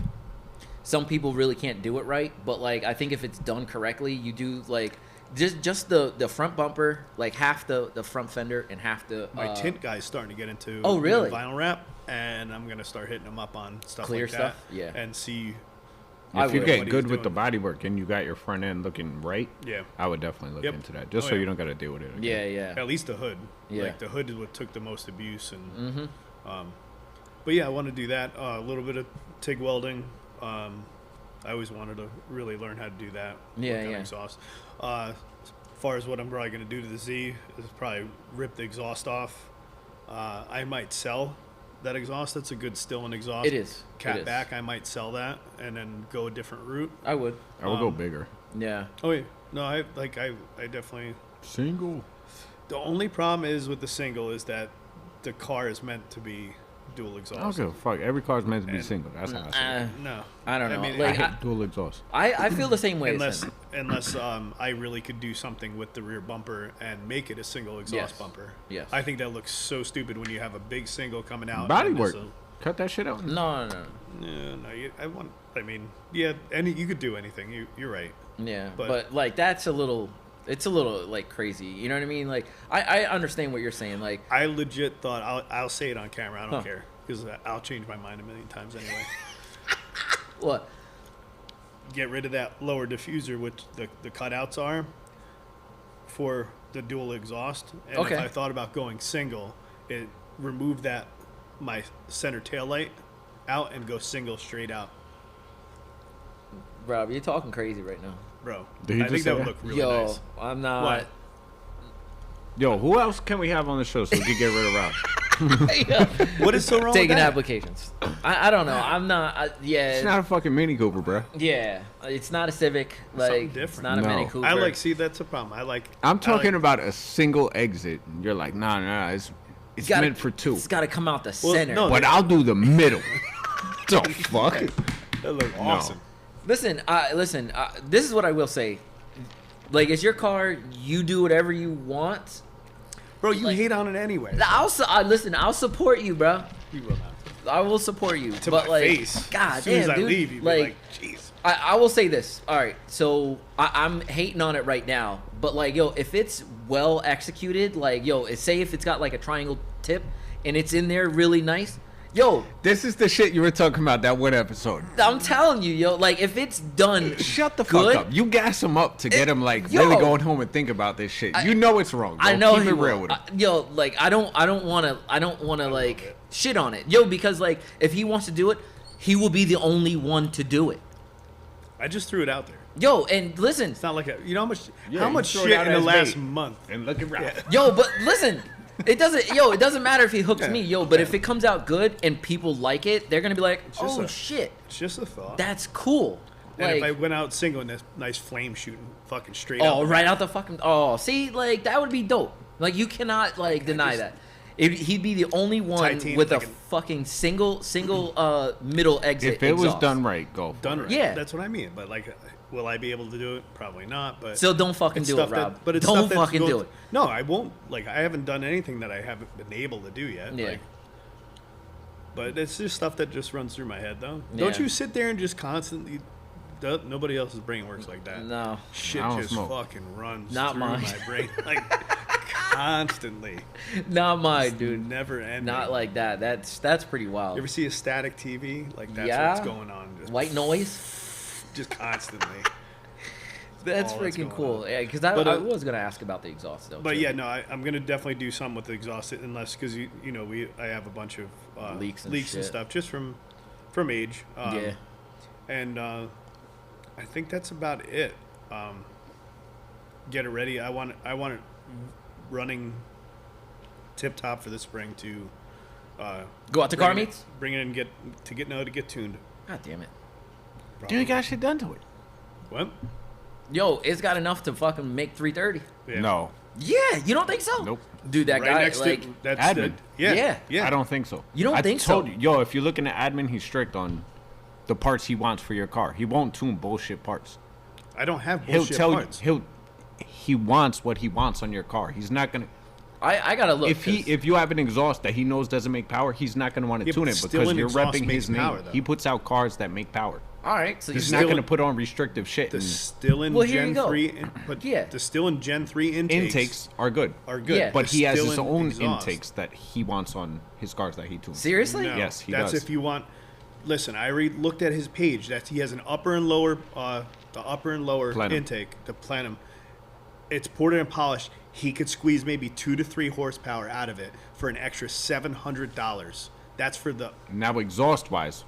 some people really can't do it right, but like I think if it's done correctly, you do like just the front bumper, like half the front fender and half the My tint guy's starting to get into Oh, really? vinyl wrap, and I'm gonna start hitting him up on stuff Clear like that. stuff? Yeah. And see. I If you would. get What he's good with the doing. body work and you got your front end looking right, Yeah. I would definitely look Yep. into that, just Oh, so yeah. you don't got to deal with it. Again. Yeah. At least the hood. Yeah. Like the hood is what took the most abuse, and Mm-hmm. but yeah, I want to do that. A little bit of TIG welding. I always wanted to really learn how to do that. Yeah, work on yeah. Exhaust. As far as what I'm probably going to do to the Z is probably rip the exhaust off. I might sell that exhaust. That's a good Stillman exhaust. It is. Cat It is. back. I might sell that and then go a different route. I would. I would go bigger. Yeah. Oh yeah. No, I definitely. Single. The only problem is with the single is that the car is meant to be dual I don't exhaust. give a fuck. Every car's meant to be And- single. That's how I see it. No, I don't know. mean, Like, I hate dual exhaust. I feel the same way. as unless him. I really could do something with the rear bumper and make it a single exhaust Yes. bumper. Yes. I think that looks so stupid when you have a big single coming out. Body and work. this Cut that shit out. No. I mean, yeah, you could do anything. You're right. Yeah, But- but like that's a little. It's a little like crazy. You know what I mean? Like I understand what you're saying. Like I legit thought I'll say it on camera. I don't Huh. care because I'll change my mind a million times anyway. what? Get rid of that lower diffuser, which the cutouts are for the dual exhaust. And Okay. if I thought about going single, it remove that my center tail light out and go single straight out, Rob, you're talking crazy right now. bro. Did he I just think say that would that? look really Yo, nice. I'm not. What? Yo, who else can we have on the show so we can get rid of Rob? Yeah. What is so wrong Taking with that? applications. I don't know. I'm not. Yeah. It's not a fucking Mini Cooper, bro. Yeah. It's not a Civic. Like Something it's different. not a No. Mini Cooper. I like. See, that's a problem. I'm talking I like, about a single exit. And you're like, nah, it's meant for two. It's got to come out the Well, center. no, But I'll do the middle. The fuck? That look awesome. Listen. This is what I will say. Like, it's your car. You do whatever you want. Bro, you Like- hate on it anyway. Listen. I'll support you, bro. You will not. I will support you. To but my like, face. God As soon as damn, I dude. leave, you be like, like, jeez. I will say this. All right, so I'm hating on it right now, but like, yo, if it's well executed, like, yo, say if it's got like a triangle tip and it's in there really nice, yo, This is the shit you were talking about that one episode. I'm telling you, yo, like if it's done, Shut the good, fuck up. You gas him up to get him like Yo. really going home and think about this shit. You know it's wrong. I Bro. know Keep he it real will. with him. Yo, like I don't want to like shit on it, yo, because like if he wants to do it, he will be the only one to do it. I just threw it out there. Yo, and listen, It's not like you know how much Yeah, how you much throw it shit out in the as last bait. month. And look at Ralph. yo, but listen, it doesn't matter if he hooks Yeah. me, yo, but if it comes out good and people like it, they're gonna be like, just oh a- shit, It's just a thought. that's cool. and if I Like, went out single in this nice flame shooting fucking straight out. oh, the right back, out the fucking, oh, see, like that would be dope. Like you cannot like deny just- that. He'd be the only one Titanium, with a like a- fucking single middle exit. If it was exhaust. done right, go. For done it. right. Yeah. That's what I mean. But like, will I be able to do it? Probably not. But So don't fucking it's do it, stuff that- Rob. But it's Don't stuff that fucking goes- do it. No, I won't. Like, I haven't done anything that I haven't been able to do yet. Yeah. Like, but it's just stuff that just runs through my head, though. Yeah. Don't you sit there and just constantly? Nobody else's brain works like that. No, Shit I don't just smoke. fucking runs Not through mine. my brain like constantly. not mine, It's dude. Never ending. Not like that. That's pretty You wild. ever see a static TV? Like that's Yeah. what's going on. Just, White noise. just constantly. That's all that's freaking going cool. on. Yeah, because But, I was gonna ask about the exhaust though. But too. yeah, no, I'm gonna definitely do something with the exhaust, unless because you know I have a bunch of Leaks and and shit. stuff just from age. Yeah. And I think that's about it. Get it ready. I want it running tip top for the spring to Go out to car meets. Bring it in, get tuned. God damn it. Dude, you got shit done to it. What? Yo, it's got enough to fucking make 330. Yeah. No. Yeah, you don't think so? Nope. Dude, that Right guy next like to that's admin. Yeah. I don't think so. You don't I think told so? you, yo, if you're looking at admin, he's strict on the parts he wants for your car. He won't tune bullshit parts. I don't have He'll bullshit tell parts. you he wants what he wants on your car. He's not gonna I gotta look. if you have an exhaust that he knows doesn't make power, he's not gonna want to Yeah, tune but it still because an you're exhaust repping makes his name. power, though. He puts out cars that make power. all right, so He's you're not still- gonna put on restrictive shit. The And still in Well, here you Gen go. 3, but Yeah. the still in Gen 3 intakes are good. are good. Yeah. But he has his Still in own exhaust. intakes that he wants on his cars that he tunes. seriously? No, Yes, he that's does. if you want. Listen, I looked at his page. That he has an upper and lower, the upper and lower Plenum. intake, the plenum. It's ported and polished. He could squeeze maybe 2 to 3 horsepower out of it for an extra $700. That's for the Now exhaust wise,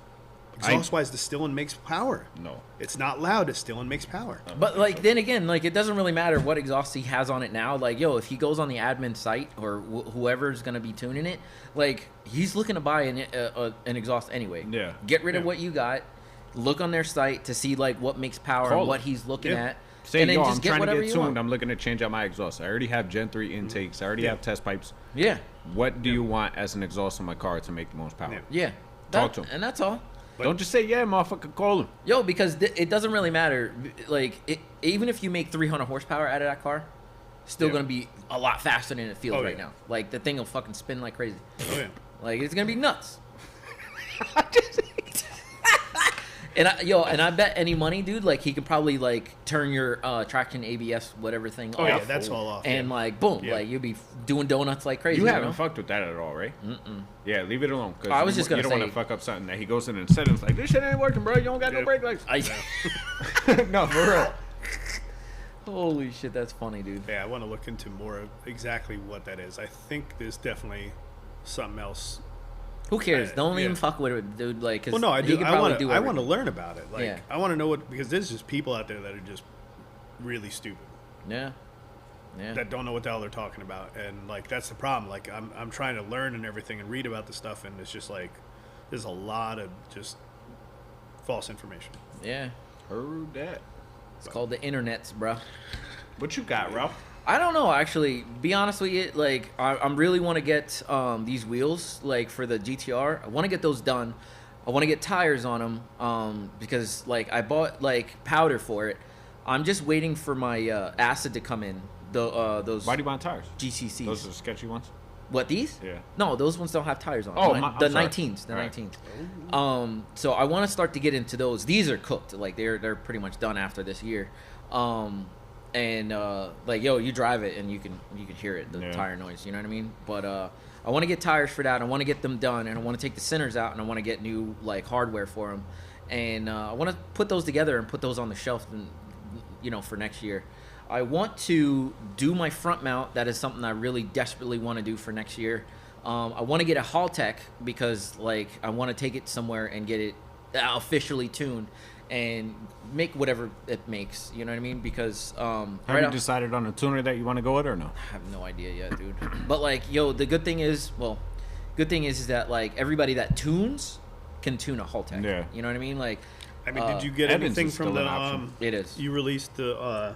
exhaust wise. The Stillin makes power. no. It's not loud. The Stillin makes power. But like then again, like it doesn't really matter what exhaust he has on it now. Like yo, if he goes on the admin site or whoever's gonna be tuning it, like he's looking to buy an exhaust anyway. Yeah. Get rid of Yeah. what you got. Look on their site to see like what makes power Call and what it. he's looking Yeah. at. Say, and then yo, just I'm get trying to whatever get you tuned. want. I'm looking to change out my exhaust. I already have Gen 3 intakes. I already Yeah. have test pipes. Yeah, What do you want as an exhaust on my car to make the most power? Yeah. yeah. Talk to him. And that's all. Don't just say, yeah, motherfucker, call him. Yo, because it doesn't really matter. Like, even if you make 300 horsepower out of that car, still Yeah. gonna be a lot faster than it feels Oh, right yeah. now. Like, the thing will fucking spin like crazy. Oh yeah. Like, it's gonna be nuts. And I bet any money, dude. Like, he could probably like turn your traction ABS whatever thing Oh off. yeah. That's all off. And yeah. like, boom, Yeah. like you'll be doing donuts like crazy. You haven't know? fucked with that at all, right? Mm-mm. Yeah, leave it alone. 'Cause I was you, just gonna you don't say- want to fuck up something that he goes in and settings like, this shit ain't working, bro. You don't got no Yeah. brake lights. I, No, for real. holy shit, that's funny, dude. Yeah, I want to look into more of exactly what that is. I think there's definitely something else. Who cares? Don't yeah. even fuck with it, dude. Like, 'cause Well, no, I he do. could I probably want to. do I want to everything. learn about it. Like, Yeah. I want to know what because there's just people out there that are just really stupid. Yeah. Yeah. that don't know what the hell they're talking about, and like that's the problem. Like I'm trying to learn and everything and read about the stuff, and it's just like there's a lot of just false information. Yeah. Heard that. It's called the internets, bro. What you got, Ralph? I don't know, actually. Be honest with you, like I'm really want to get these wheels, like for the GTR. I want to get those done. I want to get tires on them because like I bought like powder for it. I'm just waiting for my acid to come in. Those Why do you want tires? GCCs. Those are sketchy ones. What, these? Yeah. No, those ones don't have tires on. Oh, the I'm sorry. 19s. The Right. 19s. So I want to start to get into those. These are cooked. Like they're pretty much done after this year. And like yo, you drive it and you can hear it, the tire noise. You know what I mean? But I want to get tires for that. I want to get them done, and I want to take the centers out, and I want to get new like hardware for them. And I want to put those together and put those on the shelf, and for next year. I want to do my front mount. That is something I really desperately want to do for next year. I want to get a Haltech because like I want to take it somewhere and get it officially tuned and make whatever it makes. You know what I mean? Because Have you decided on a tuner that you want to go with or no? I have no idea yet, dude. But like, yo, the good thing is that like everybody that tunes can tune a Haltech. Yeah. You know what I mean? Like, I mean, did you get Evans anything is from still the an option. It is. You released the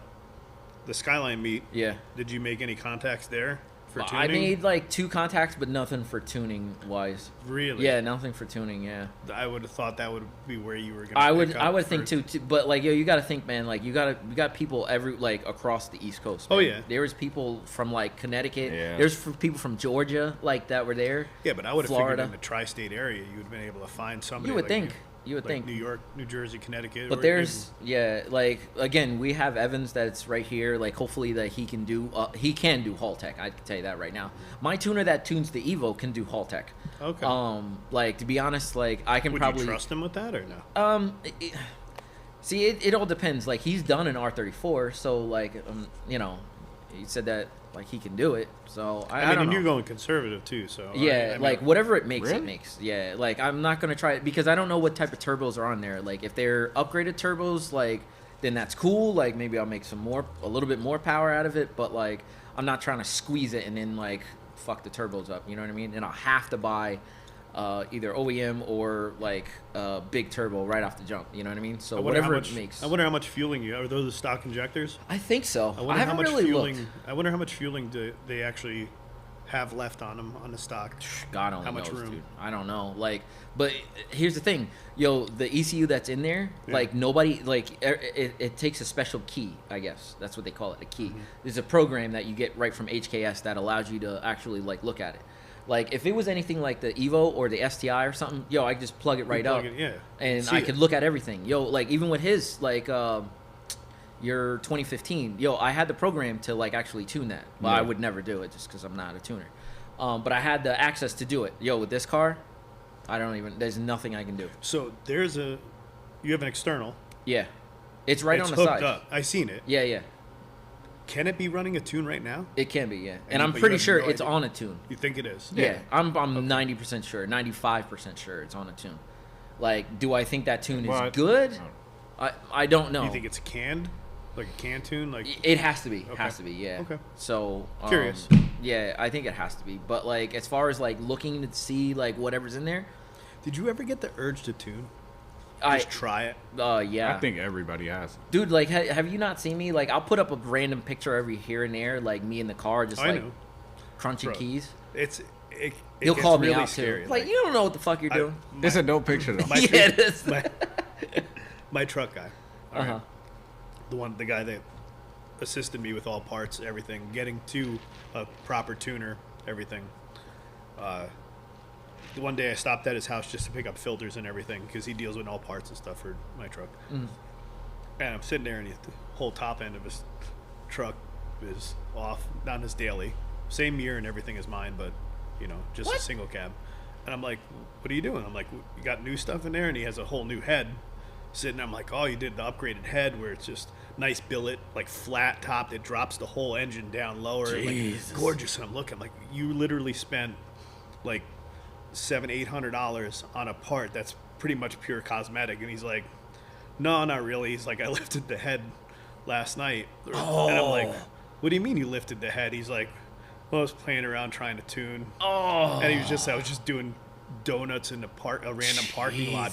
Skyline meet. Yeah. Did you make any contacts there for tuning? I made like 2 contacts, but nothing for tuning wise. Really? Yeah, nothing for tuning. Yeah. I would have thought that would be where you were going. I would think too, but like yo, you got to think, man. Like you got people like across the East Coast. Man. Oh yeah. There was people from like Connecticut. Yeah. There's people from Georgia like that were there. Yeah, but I would have figured Florida. in the tri-state area you would have been able to find somebody. You would like think. You would like think. New York, New Jersey, Connecticut. But or there's like again, we have Evans that's right here. Like hopefully that he can do Haltech. I can tell you that right now. My tuner that tunes the Evo can do Haltech. Okay. Like to be honest, like I can would probably you trust him with that or no? See, it all depends. Like he's done an R34, so like he said that like he can do it. So I mean, don't and know. you're going conservative too, so Yeah, I mean, like whatever it makes, Really? it makes. Yeah, like I'm not gonna try it because I don't know what type of turbos are on there. Like if they're upgraded turbos, like then that's cool. Like maybe I'll make a little bit more power out of it. But like I'm not trying to squeeze it and then like fuck the turbos up. You know what I mean? And I'll have to buy either OEM or like big turbo right off the jump. You know what I mean? So whatever it makes. I wonder how much fueling you. Are those the stock injectors? I think so. I wonder haven't how much really fueling. looked. I wonder how much fueling do they actually have left on them on the stock. God only How much knows, room? dude. I don't know. Like, but here's the thing, yo, the ECU that's in there, Yeah. like nobody, like it takes a special key, I guess that's what they call it, a key. Mm-hmm. There's a program that you get right from HKS that allows you to actually like look at it. Like if it was anything like the Evo or the STI or something, yo, I just plug it right plug up, it, yeah. and See I it. could look at everything. Yo, like even with his like your 2015, yo, I had the program to like actually tune that. Well, Yeah. I would never do it just because I'm not a tuner. But I had the access to do it. Yo, with this car, there's nothing I can do. So you have an external. Yeah. It's right It's on the hooked side. up. I seen it. Yeah, yeah. Can it be running a tune right now? It can be, yeah. And And I'm but you pretty have sure no it's idea. on a tune. You think it is? Yeah. I'm 90% sure, 95% sure it's on a tune. Like, do I think that tune is What? good? I don't know. You think it's canned? Like a can tune? Like It has to be. Okay. Has to be, yeah. Okay. So Curious. Yeah, I think it has to be. But like as far as like looking to see like whatever's in there, did you ever get the urge to tune? I Just try it. yeah. I think everybody has. Dude, like have you not seen me? Like I'll put up a random picture every here and there, like me in the car just I like know. crunching Bro. keys. It You'll gets call me really out scary. too. Like you don't know what the fuck you're doing. It's a dope picture though. My Yeah, truck- it is. my truck guy. All right. Uh-huh. The guy that assisted me with all parts, everything, getting to a proper tuner, everything. The one day I stopped at his house just to pick up filters and everything because he deals with all parts and stuff for my truck. Mm. And I'm sitting there and the whole top end of his truck is off, not his daily. Same mirror and everything as mine, but, just What? a single cab. And I'm like, what are you doing? I'm like, you got new stuff in there? And he has a whole new head sitting. I'm like, oh, you did the upgraded head where it's just nice billet, like flat top that drops the whole engine down lower. Jesus. Like, gorgeous. And I'm looking like, you literally spent like $700-800 on a part that's pretty much pure cosmetic. And he's like, no, not really. He's like, I lifted the head last night. And I'm like, what do you mean you lifted the head? He's like, well, I was playing around trying to tune. Oh. And he was just, I was just doing donuts in a random parking lot.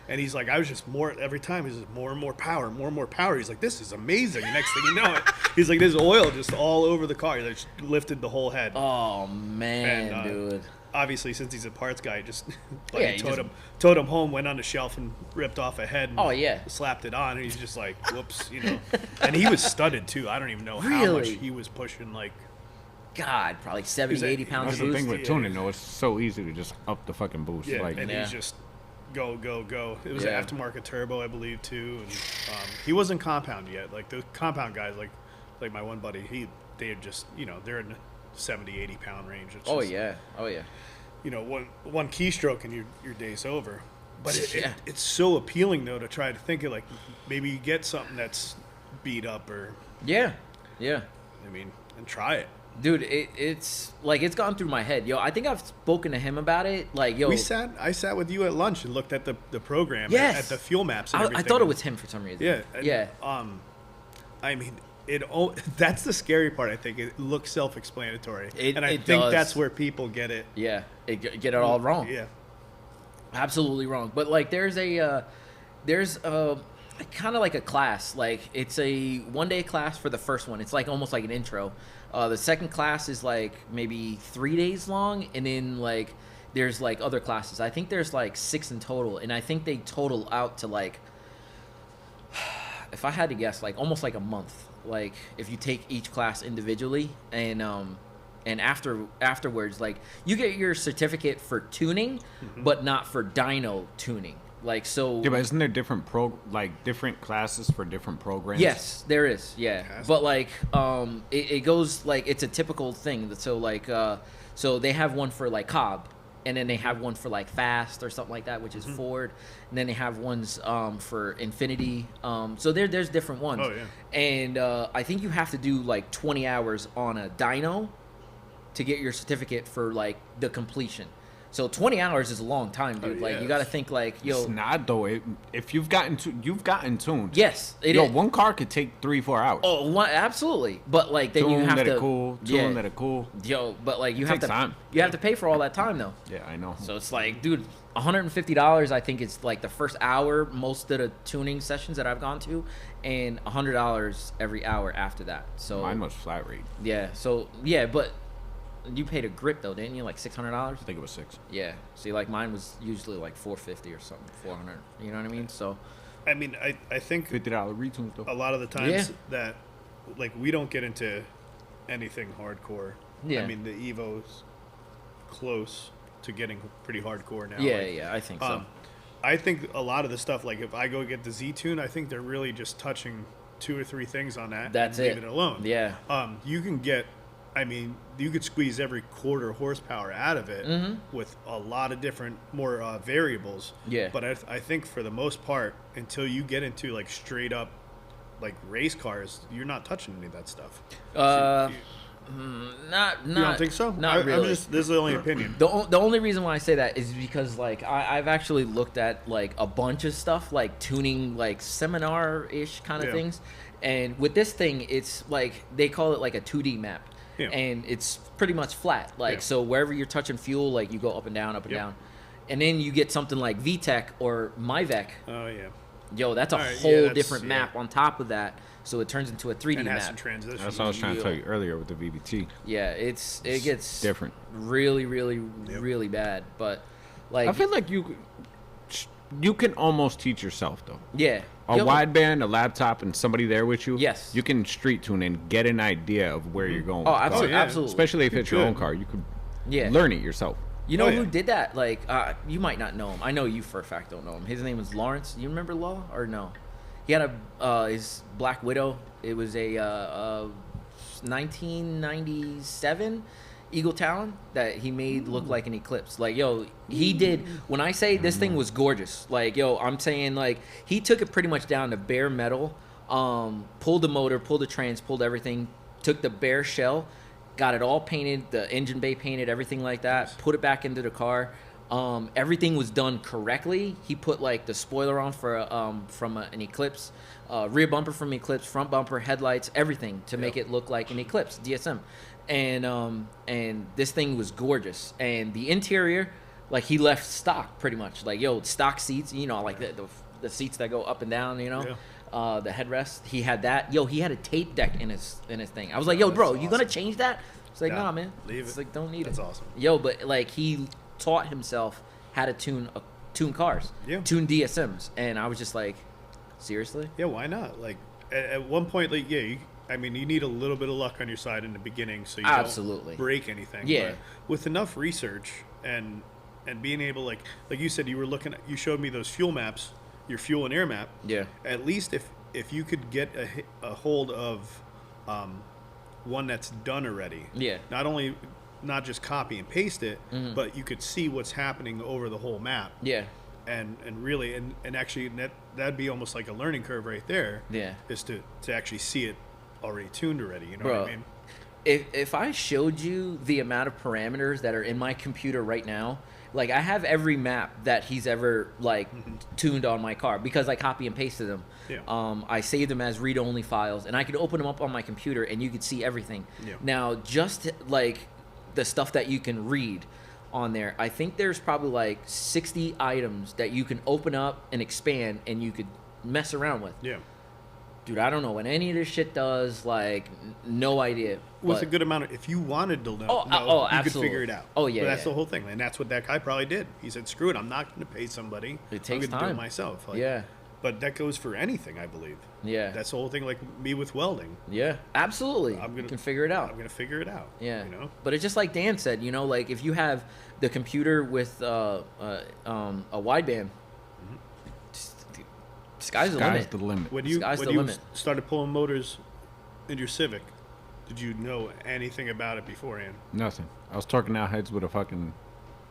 And he's like, I was just every time he's just more and more power, more and more power. He's like, this is amazing. The next thing you know, he's like, there's oil just all over the car. He like, just lifted the whole head. Oh, man, dude. Obviously, since he's a parts guy, just Yeah, towed him home, went on the shelf and ripped off a head. And slapped it on, and he's just like, whoops, you know. And he was studded too. I don't even know how much he was pushing. Like, God, probably 70, 80 pounds That's of the boost. thing with tuning, though. It's so easy to just up the fucking boost. yeah, Like, and he's just go. It was an aftermarket turbo, I believe, too. And he wasn't compound yet. Like the compound guys, like my one buddy, they're just, you know, they're in the 70, 80 pound range. It's Oh just, yeah. you know, one keystroke and your day's over. But it's so appealing though to try to think of like maybe you get something that's beat up or Yeah. I mean, and try it. Dude, it's like it's gone through my head. Yo, I think I've spoken to him about it. Like, yo, I sat with you at lunch and looked at the program at the fuel maps and I everything. thought it was him for some reason. Yeah. Yeah. I mean, that's the scary part. I think it looks self-explanatory, and I think does. that's where people get it. Yeah, get it all wrong. Yeah, absolutely wrong. But like, there's kind of like a class. Like, it's a 1 day class for the first one. It's like almost like an intro. The second class is like maybe 3 days long, and then like there's like other classes. I think there's like 6 in total, and I think they total out to like, if I had to guess, like almost like a month. Like if you take each class individually, and afterwards, like you get your certificate for tuning, but not for dyno tuning. Like, so yeah, but isn't there different different classes for different programs? Yes, there is. Yeah, but like it goes like it's a typical thing. So like so they have one for like Cobb, and then they have one for like Fast or something like that, which is Ford, and then they have ones for Infinity. So there's different ones. Oh yeah. And I think you have to do like 20 hours on a dyno to get your certificate for like the completion. So 20 hours is a long time, dude. Like, you got to think like, yo. It's not though. If you've gotten tuned. Yes, it is. One car could take 3-4 hours. Oh, absolutely. But like, then you have to. Tune that are cool. Yo, but like, you It have takes to. time. You have to pay for all that time though. Yeah, I know. So it's like, dude, $150. I think it's like the first hour, most of the tuning sessions that I've gone to, and $100 every hour after that. So mine was flat rate. Yeah. So yeah, but. You paid a grip though, didn't you? Like $600. I think it was 6. Yeah. See, like mine was usually like $450 or something, $400. You know what I mean? So. I mean, I think $50 retunes though. a lot of the times that, like, we don't get into anything hardcore. Yeah. I mean, the Evo's close to getting pretty hardcore now. Yeah, I think so. I think a lot of the stuff, like if I go get the Z-Tune, I think they're really just touching 2 or 3 things on that. That's and it. Leave it alone. Yeah. You can get. I mean, you could squeeze every quarter horsepower out of it with a lot of different, more variables. Yeah. But I think for the most part, until you get into like straight up, like race cars, you're not touching any of that stuff. Not. You don't think so? Not really. This is the only opinion. The only reason why I say that is because like I've actually looked at like a bunch of stuff like tuning, like seminar-ish kind of things, and with this thing, it's like they call it like a 2D map. Yeah. And it's pretty much flat. Like, so wherever you're touching fuel, like you go up and down, down. And then you get something like VTEC or MyVec. Oh, yeah. Yo, that's a whole different map on top of that. So it turns into a 3D and map. Some transitions. That's what I was trying to tell you earlier with the VVT. Yeah, it gets different. Really, really, really bad. But like, I feel like you can almost teach yourself though. Yeah. A wideband, a laptop, and somebody there with you. Yes. You can street tune and get an idea of where you're going. Oh, absolutely, absolutely. Especially if it's your own car, you could learn it yourself. You know who did that? Like, you might not know him. I know you for a fact don't know him. His name was Lawrence. You remember Law or no? He had his Black Widow. It was a 1997 Eagle Talon that he made look like an Eclipse. Like, yo, he did. When I say this thing was gorgeous, like, yo, I'm saying like he took it pretty much down to bare metal. Pulled the motor, pulled the trans, pulled everything. Took the bare shell, got it all painted, the engine bay painted, everything like that. Put it back into the car. Everything was done correctly. He put like the spoiler on for from an Eclipse, rear bumper from Eclipse, front bumper, headlights, everything to make it look like an Eclipse DSM. And this thing was gorgeous. And the interior, like he left stock pretty much. Like stock seats, like the seats that go up and down, the headrest. He had that. He had a tape deck in his thing. I was like, bro, you gonna change that? It's like, nah, man. Leave it's it. like, don't need That's it. That's But awesome. like he taught himself how to tune cars, tune DSMs, and I was just like, seriously? Yeah, why not? Like at one point, like you need a little bit of luck on your side in the beginning, so you Absolutely. don't break anything. Yeah. But with enough research and being able, like you said, you showed me those fuel maps, your fuel and air map. Yeah. At least if you could get a hold of one that's done already. Yeah. Not just copy and paste it, but you could see what's happening over the whole map. Yeah. And really and actually that'd be almost like a learning curve right there. Yeah. Is to actually see it already tuned already. You know Bro, what I mean? If I showed you the amount of parameters that are in my computer right now, like I have every map that he's ever like tuned on my car because I copy and pasted them. Yeah. I saved them as read-only files, and I could open them up on my computer, and you could see everything. Yeah. Now, just like the stuff that you can read on there, I think there's probably like 60 items that you can open up and expand, and you could mess around with. Yeah. Dude, I don't know what any of this shit does. Like, no idea. With but- a good amount of, if you wanted to know, Oh, you absolutely. could figure it out. Oh, yeah, But that's yeah. the whole thing, and that's what that guy probably did. He said, "Screw it, I'm not going to pay somebody. It takes I'm gonna do time. it myself." Like, Yeah. But that goes for anything, I believe. Yeah. That's the whole thing. Like me with welding, Yeah, absolutely. You can figure it out. I'm going to figure it out. Yeah. You know. But it's just like Dan said, like if you have the computer with a wideband, sky's the limit. the limit. When you Sky's when the you limit. started pulling motors in your Civic, did you know anything about it beforehand? Nothing. I was torquing out heads with a fucking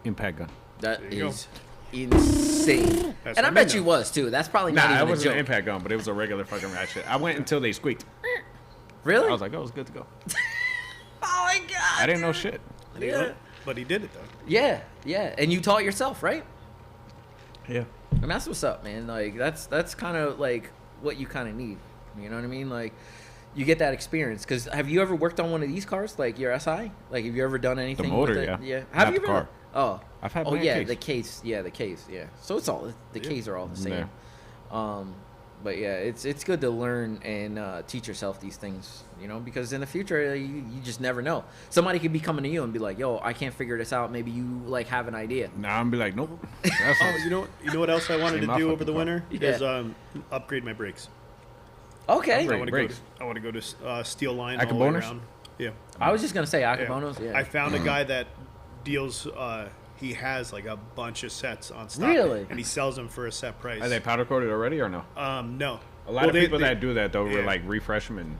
impact gun. That There you go. is insane. That's And I what I bet mean, you though. was too. That's probably Nah, not it even a wasn't an joke. impact gun, but it was a regular fucking ratchet. I went until they squeaked. Really? I was like, oh, it's good to go. Oh my god. I didn't know shit. Yeah. But he did it though. Yeah, yeah. And you taught yourself, right? Yeah. And that's what's up, man. Like that's kind of like what you kind of need. You know what I mean? Like you get that experience. Because have you ever worked on one of these cars, like your SI? Like have you ever done anything? motor, with it? yeah. Yeah. Not Have you the really? car. Oh. I've had Oh my yeah, case. the case. Yeah, the case. Yeah. So it's all the Yeah. keys are all the same. Yeah. But yeah, it's good to learn and teach yourself these things, because in the future you just never know. Somebody could be coming to you and be like, "Yo, I can't figure this out." Maybe you like have an idea. Now I'm be like, nope. That's Oh, you know what else I wanted In my to do over fucking the car. winter Yeah. is upgrade my brakes. Okay. Upgrade. I want to brakes. go to steel line all the way Akabonas? around. Yeah. I was just gonna say Yeah. Akabonos. Yeah. I found a guy that deals. He has like a bunch of sets on stock. Really? And he sells them for a set price. Are they powder coated already or no? No. A lot of people that do that though yeah. will like refresh them and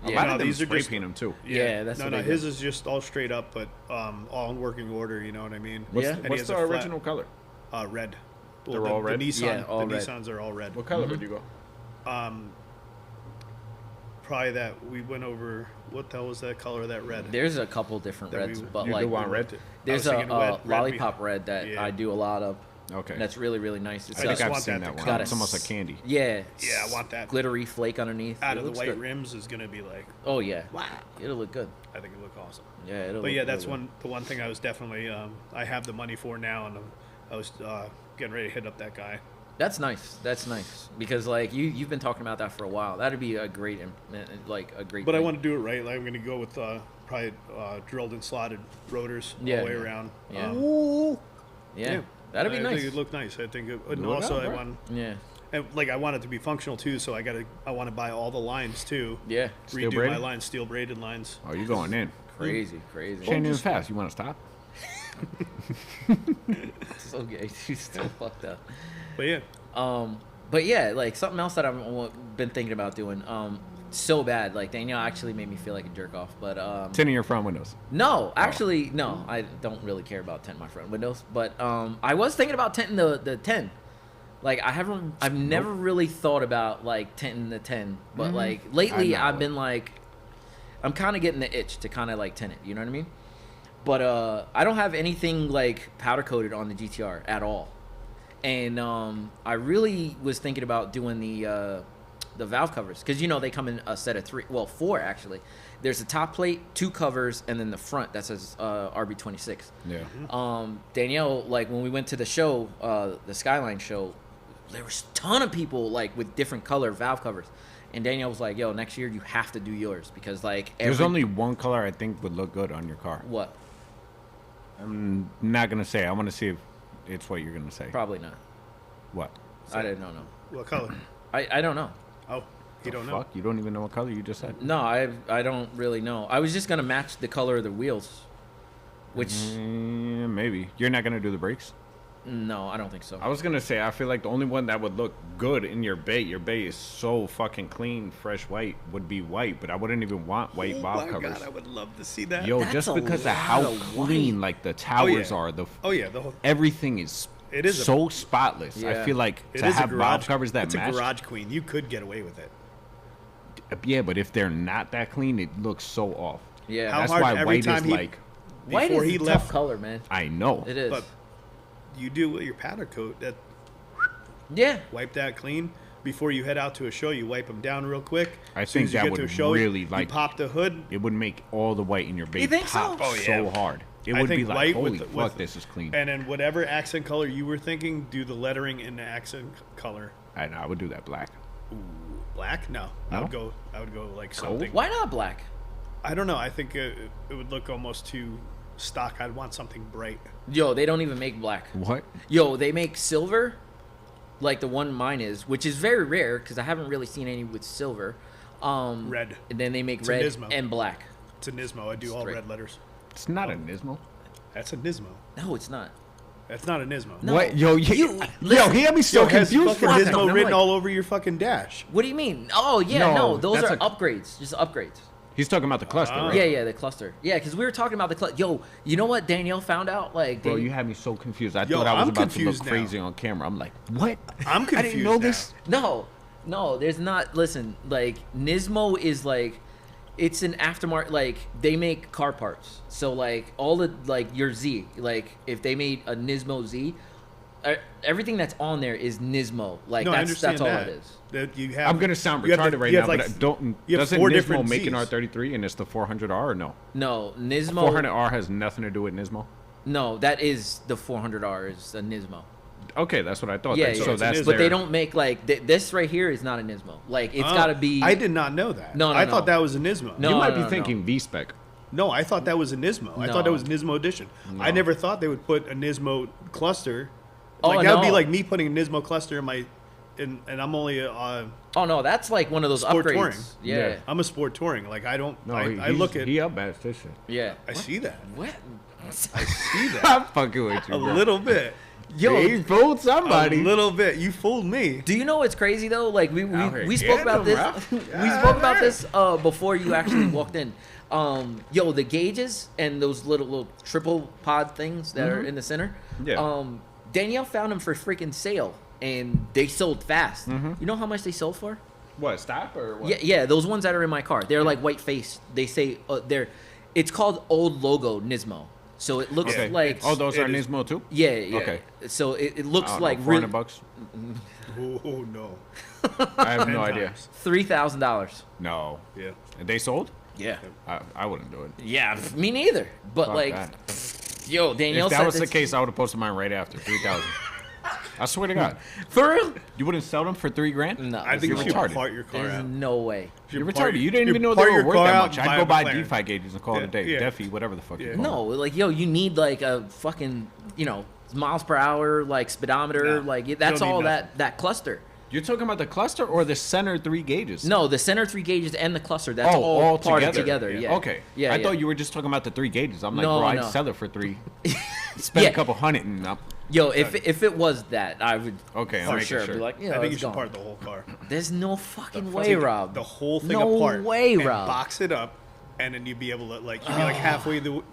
a Yeah. lot No, of them these are spray just- paint them too. Yeah, that's no, what no. they do. His is just all straight up, but all in working order. You know what I mean? What's, Yeah. And he what's has the a flat- original color? Red. They're all red? The Nissan, Yeah, all the red. Nissans are all red. What color would you go? Probably that we went over. What the hell was that color of that red? There's a couple different That reds, we- but You like do want red? there's I a was thinking red lollipop red that Yeah. I do a lot of. Okay. That's really really nice. It's I I think just I've want seen that that to one. cut It's almost like candy. Yeah. Yeah, I want that. Glittery flake underneath. Out It of the looks white good. rims is gonna be like. Oh yeah. Wow. It'll look good. I think it look awesome. Yeah, it'll. But look yeah, that's really the one thing I was definitely. I have the money for now, and I was getting ready to hit up that guy. good. That's nice. That's nice because like you've been talking about that for a while. That'd be a great a great. But I thing. want to do it right. Like I'm gonna go with probably drilled and slotted rotors Yeah, all the way yeah. around. Yeah. Um, Yeah. That'd be I nice. think it'd look nice. I think, and Do it also now, I bro. want. Yeah. And like I want it to be functional too, so I want to buy all the lines too. Yeah. Steel Redo my braided? lines, steel braided lines. Oh, you going in? Crazy. Changing fast. You want to stop? So gay. She's still fucked up. But yeah, But yeah, like something else that I've been thinking about doing. So bad. Like Danielle actually made me feel like a jerk off. But Tinting your front windows. no, actually no. I don't really care about tinting my front windows. But I was thinking about tinting the 10. Like I've never really thought about like tinting the 10. But like lately I know. I've been like, I'm kind of getting the itch to kind of like tint it. You know what I mean? But I don't have anything like powder coated on the GTR at all. And I really was thinking about doing the valve covers because they come in a set of 3, well 4 actually. There's a top plate, 2 covers, and then the front that says RB26. Yeah. Danielle, like when we went to the show, the Skyline show, there was a ton of people like with different color valve covers, and Danielle was like, "Yo, next year you have to do yours because like there's only one color I think would look good on your car." What? I'm not gonna say. I want to see if it's what you're gonna say. Probably not. What? I don't know. What color? I don't know. Oh, you don't know. Fuck, you don't even know what color you just said. No, I don't really know. I was just gonna match the color of the wheels, which maybe you're not gonna do the brakes. no, I don't think so. I was gonna say I feel like the only one that would look good in your bay. Your bay is so fucking clean, fresh white. Would be white, but I wouldn't even want white valve covers. Oh my god, I would love to see that. Yo, That's just a because of lot how of clean white. like the towers are, the the whole. everything is It is so spotless. I Yeah. feel like It to is have a garage valve covers that It's match. a garage queen. You could get away with it. Yeah, but if they're not that clean, it looks so off. Yeah, How That's hard why every white time is he- like. white before is he a left- tough color, man. I know. It is. But you do with your powder coat. That Yeah. wipe that clean before you head out to a show. You wipe them down real quick. I As soon think as you that get would to a show, really, you like- pop the hood. It would make all the white in your bay You think so? pop Oh, yeah. hard. It I would be think like, white holy with fuck, this is clean. And then whatever accent color you were thinking, do the lettering in the accent color. I would do that black. Black? No, I No? would go like Gold? something. Why not black? I don't know. I think it would look almost too stock. I'd want something bright. Yo, they don't even make black. What? Yo, they make silver, like the one mine is, which is very rare because I haven't really seen any with silver. Red. And then they make It's a red Nismo. and black. It's a Nismo. I do all Straight. red letters. It's not a Nismo. That's a Nismo. No, it's not. That's not a Nismo. No. What? Yo, You- yo, listen. he had me so Yo, has confused fucking for a Nismo second. I'm written like- all over your fucking dash. What do you mean? Oh yeah, No, no, those that's are a- upgrades, just upgrades. He's talking about the cluster, Oh. right? Yeah, the cluster. Yeah, because we were talking about the cluster. Yo, you know what Danielle found out? Like, Bro, they- you had me so confused. I Yo, thought I was I'm about to look confused now. crazy on camera. I'm like, what? I'm I confused didn't know now. this. No, there's not. Listen, like Nismo is like, it's an aftermarket. Like they make car parts, so like all the like your Z, like if they made a Nismo Z, everything that's on there is Nismo. Like No, I that's understand all that. it is. That you have. I'm gonna sound you have retarded the- right you now, have but like- I don't. you have Doesn't 4 Nismo different make an Zs. R33 and it's the 400R or no? No, Nismo. 400R has nothing to do with Nismo. No, that is the 400R is a Nismo. Okay, that's what I thought. Yeah, then. yeah. So it's a that's Nismo. But their- they don't make like this right here is not a Nismo. Like it's got to be. I did not know that. No, I no. thought that was a Nismo. No. You might be no. thinking V-Spec. No, I thought that was a Nismo. I No. thought that was Nismo Edition. I No. never thought they would put a Nismo cluster. Oh, Like that would be no. like me putting a Nismo cluster in my, and I'm only Oh no, that's like one of those Sport upgrades. touring. Yeah, I'm a sport touring. Like I don't. No, I look at. he up bad this shit. yeah. I see that. What? I see that I'm fucking with you, a bro. little bit. Yo, he fooled somebody. A little bit. You fooled me. do you know what's crazy though? Like we Out here we spoke getting about them, this. bro. We spoke about this before you actually walked in. Yo, the gauges and those little triple pod things that are in the center. Yeah. Danielle found them for freaking sale, and they sold fast. Mm-hmm. You know how much they sold for? What, stop or what? Yeah, those ones that are in my car. They're like white face. They say they're. It's called old logo Nismo. So it looks Okay. like. Oh, those it are is- Nismo too? Yeah. Okay. So it looks I don't like know, really $400. Oh no. I have 10 no idea. times. $3,000. No. Yeah. And they sold? Yeah. I wouldn't do it. Yeah, me neither. But Fuck like, that. yo, Danielle If that said was the this- case, I would have posted mine right after 3,000. I swear to God. For real? You wouldn't sell them for $3,000? No, I think you You're should retarded. part your car there's out. no way. You're part- retarded. You didn't you even know they part were your worth car that out much. and I'd buy go a buy McLaren. DeFi gauges and call it a day. Yeah. Defi, whatever the fuck you call No, it. like yo, you need like a fucking miles per hour, like speedometer, No, like you that's don't need all nothing. that cluster. You're talking about the cluster or the center 3 gauges? No, the center 3 gauges and the cluster. That's all part together. Yeah. Okay. Yeah. I yeah. thought you were just talking about the 3 gauges. I'm like, No, bro, no. I'd sell it for 3. Spend Yeah. a couple hundred and up. Yo, if it was that, I would Okay, I'm for making sure sure. be like, yeah, I think you it's should gone. part the whole car. There's no fucking way, Take Rob. The whole thing no apart. way, and Rob. box it up, and then you'd be able to like you'd be like halfway to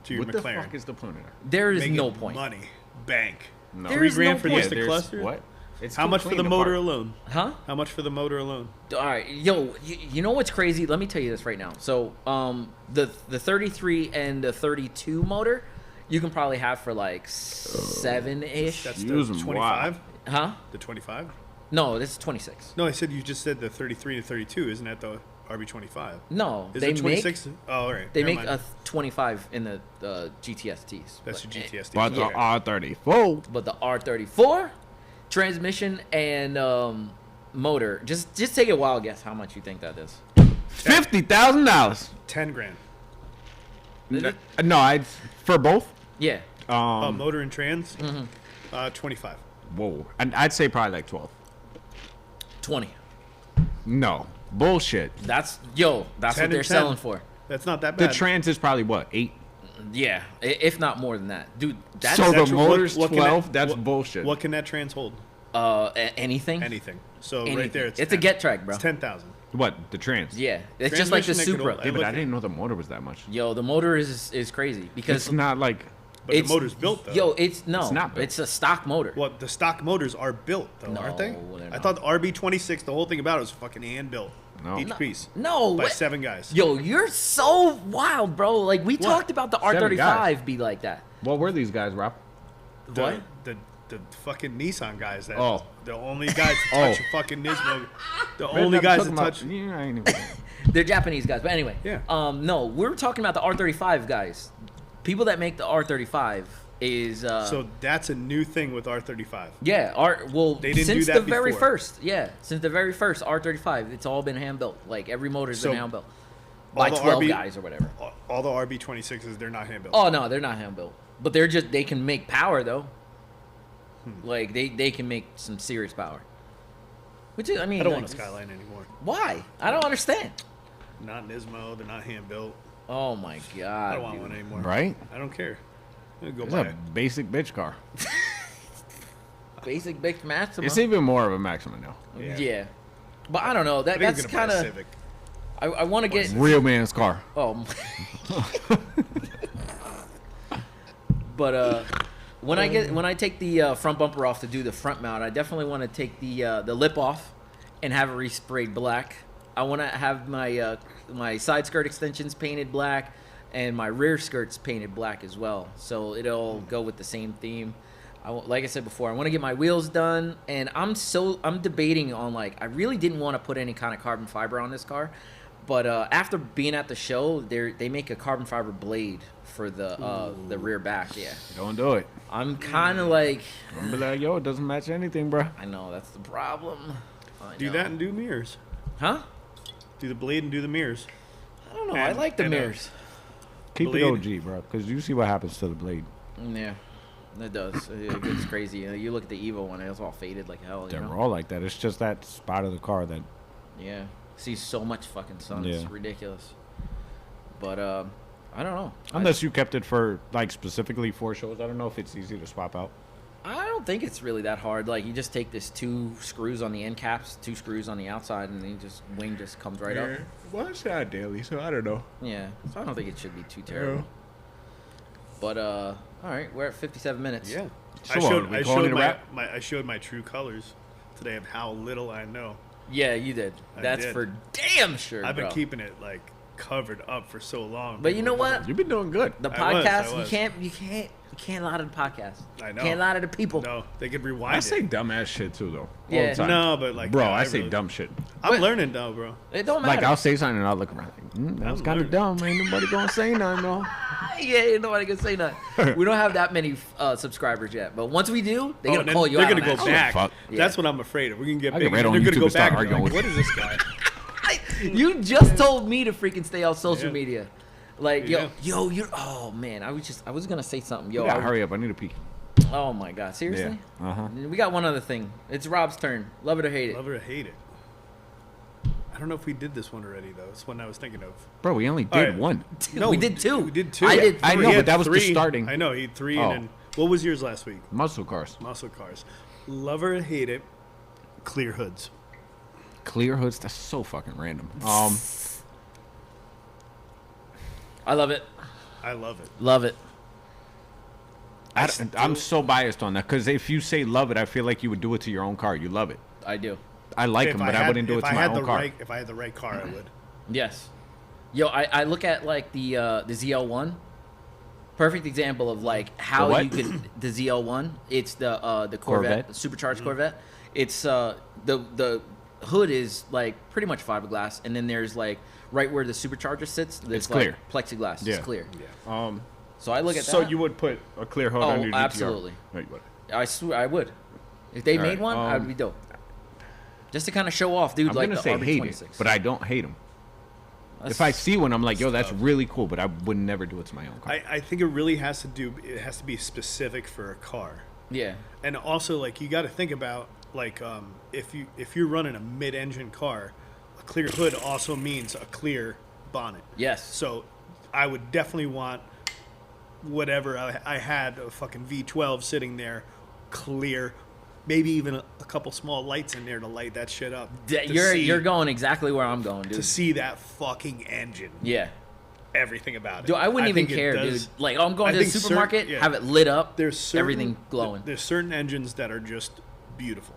your What the McLaren. fuck is the point of that? There is Make no it point. money, bank. No. There $3 is grand no for point. just the there's- cluster. What? It's How too much for clean the to motor park. alone? Huh? How much for the motor alone? All right, yo, you know what's crazy? Let me tell you this right now. So, the 33 and the 32 motor, you can probably have for like 7-ish. That's Use the 'em, 25. Huh? The 25. No, this is 26. No, I said you just said the 33 to 32. Isn't that the RB25? No, Is they it 26? make Oh, all right. they Never make mind. a 25 in the GTSTs. That's but, your GTSD. But the Yeah. R34. But the R34 transmission and motor, just take a wild guess how much you think that is. $50,000. 10 grand. No, I'd for both. Yeah. Motor and trans. Mm-hmm. 25. Whoa, and I'd say probably like 12. 20. No, bullshit. That's 10 what and they're 10. selling for. That's not that The bad. trans is probably what 8. Yeah, if not more than that, dude. That's So the That's motor's what can 12. that- That's what- bullshit. What can that trans hold? anything. Anything. So Anything. right there, it's a 10. get track, bro. It's 10,000. What the trans? Yeah, it's just like the Transmission, they could Supra. hold- Yeah, but I look- didn't know the motor was that much. Yo, the motor is crazy because It's not like But the motor's built though. Yo, it's not built. It's a stock motor. Well, the stock motors are built though, aren't they? No, they're I not. thought the RB26, the whole thing about it was fucking hand built. No. Each No. piece. No, By what? 7 guys. Yo, you're so wild, bro. Like we talked about the 7 guys. R35 be like that. what were these guys, Rob? The, What? The fucking Nissan guys. That Oh. The only guys to Oh. touch a fucking Nismo. The only guys to touch. Yeah, I ain't even. They're Japanese guys, but anyway. Yeah. No, we were talking about the R35 guys. People that make the R35 is So that's a new thing with R35. yeah, They didn't since do the that very before. first, since the very first R35, it's all been hand built. Like every motor's So, been hand built by all the 12 RB guys or whatever. All the RB26s, they're not hand built. Oh no, they're not hand built, but they can make power though. Like they can make some serious power. Which is, I mean, I don't like, want a Skyline anymore. Why? I don't understand. Not Nismo. They're not hand built. Oh my I god. don't want dude. one anymore. Right? I don't care. I'm gonna It's go a buy it. basic bitch car. Basic big Maxima. It's even more of a Maxima now. Yeah. But I don't know. I That think I'm that's gonna buy kind a of. Civic. I want to get. Real man's car. Oh. But when I take the front bumper off to do the front mount, I definitely want to take the lip off and have it resprayed black. I want to have my side skirt extensions painted black and my rear skirts painted black as well. So it'll go with the same theme. Like I said before, I want to get my wheels done, and I'm debating on, like, I really didn't want to put any kind of carbon fiber on this car, but after being at the show, they make a carbon fiber blade for the rear back. Yeah, Don't do it. I'm kind of like, I'm be like, yo, it doesn't match anything, bro. I know that's the problem. I Do know. that and do mirrors. Huh? Do the blade and do the mirrors. I don't know. I like the and, mirrors. Keep Blade. it OG, bro, because you see what happens to the blade. Yeah, it does. It gets crazy. You look at the Evo one; it's all faded like hell. You They're know? all like that. It's just that spot of the car that. Yeah, sees so much fucking sun. It's Yeah. ridiculous. But I don't know. Unless you kept it for like specifically for shows, I don't know if it's easy to swap out. I don't think it's really that hard. Like, you just take this 2 screws on the end caps, 2 screws on the outside, and then wing just comes right up. Well, it's not daily, so I don't know. Yeah, so I don't think it should be too terrible. But all right, we're at 57 minutes. Yeah. So what, we calling it a wrap? I showed my true colors today of how little I know. Yeah, you did. I That's did. for damn sure. I've been bro. keeping it like covered up for so long. But you know what? You've been doing good. The I was, podcast, I was. you can't lie to the podcast. I know. Can't lie to the people. No, they could rewind I it. say dumbass shit too, though. Yeah. All the time. No, but like, bro, no, I say really- dumb shit. I'm What? learning though, bro. It don't matter. Like I'll say something and I'll look around. Like, that was I'm kind of learning. dumb. Ain't nobody gonna say nothing though. Yeah, ain't nobody can say nothing. We don't have that many subscribers yet, but once we do, they're Oh, gonna then call you they're out. gonna on go that back. fuck. That's what I'm afraid of. We're gonna get I big. get right and on they're gonna YouTube go and start back. And be arguing like, with what is this guy? shit. You just told me to freaking stay off social Yeah. media. Like, Yeah. you're. Oh man, I was gonna say something. Yo, You gotta hurry up. I need to pee. oh my god, seriously? Yeah. Uh-huh. We got one other thing. It's Rob's turn. Love it or hate it. Love it or hate it. I don't know if we did this one already though. It's one I was thinking of. Bro, we only did All right. one. We did 2. We did 2. I did I 3. know, He but had that was the 3. starting. I know he had 3, Oh. and then what was yours last week? Muscle cars. Muscle cars. Love or hate it. Clear hoods. Clear hoods. That's so fucking random. I love it. I love it. Love it. I'm so biased on that because if you say love it, I feel like you would do it to your own car. You love it. I do. I like them, but I wouldn't do it to my own car. If I had the right car, I would. Yes. Yo, I look at like the ZL1. Perfect example of like how you could the ZL1. It's the Corvette, supercharged Corvette. It's the hood is like pretty much fiberglass, and then there's like right where the supercharger sits, there's It's clear. Like plexiglass. Yeah. It's clear. Yeah. So I look at that. So you would put a clear hood on your GTR? Absolutely. No, you would. I swear I would. If they made one, I'd be dope. Just to kind of show off, dude. I'm like gonna the say RB26. hate it, but I don't hate them. If I see one, I'm like, yo, that's really cool, but I would never do it to my own car. I think it really has to be specific for a car. Yeah. And also, like, you got to think about, like, if you're running a mid-engine car, a clear hood also means a clear bonnet. Yes. So I would definitely want whatever I had, a fucking V12 sitting there, clear, maybe even a couple small lights in there to light that shit up. You're going exactly where I'm going, dude. To see that fucking engine. Yeah. Everything about it. Dude, I wouldn't even care, dude. Like, oh, I'm going to the supermarket, have it lit up, everything glowing. There's certain engines that are just beautiful.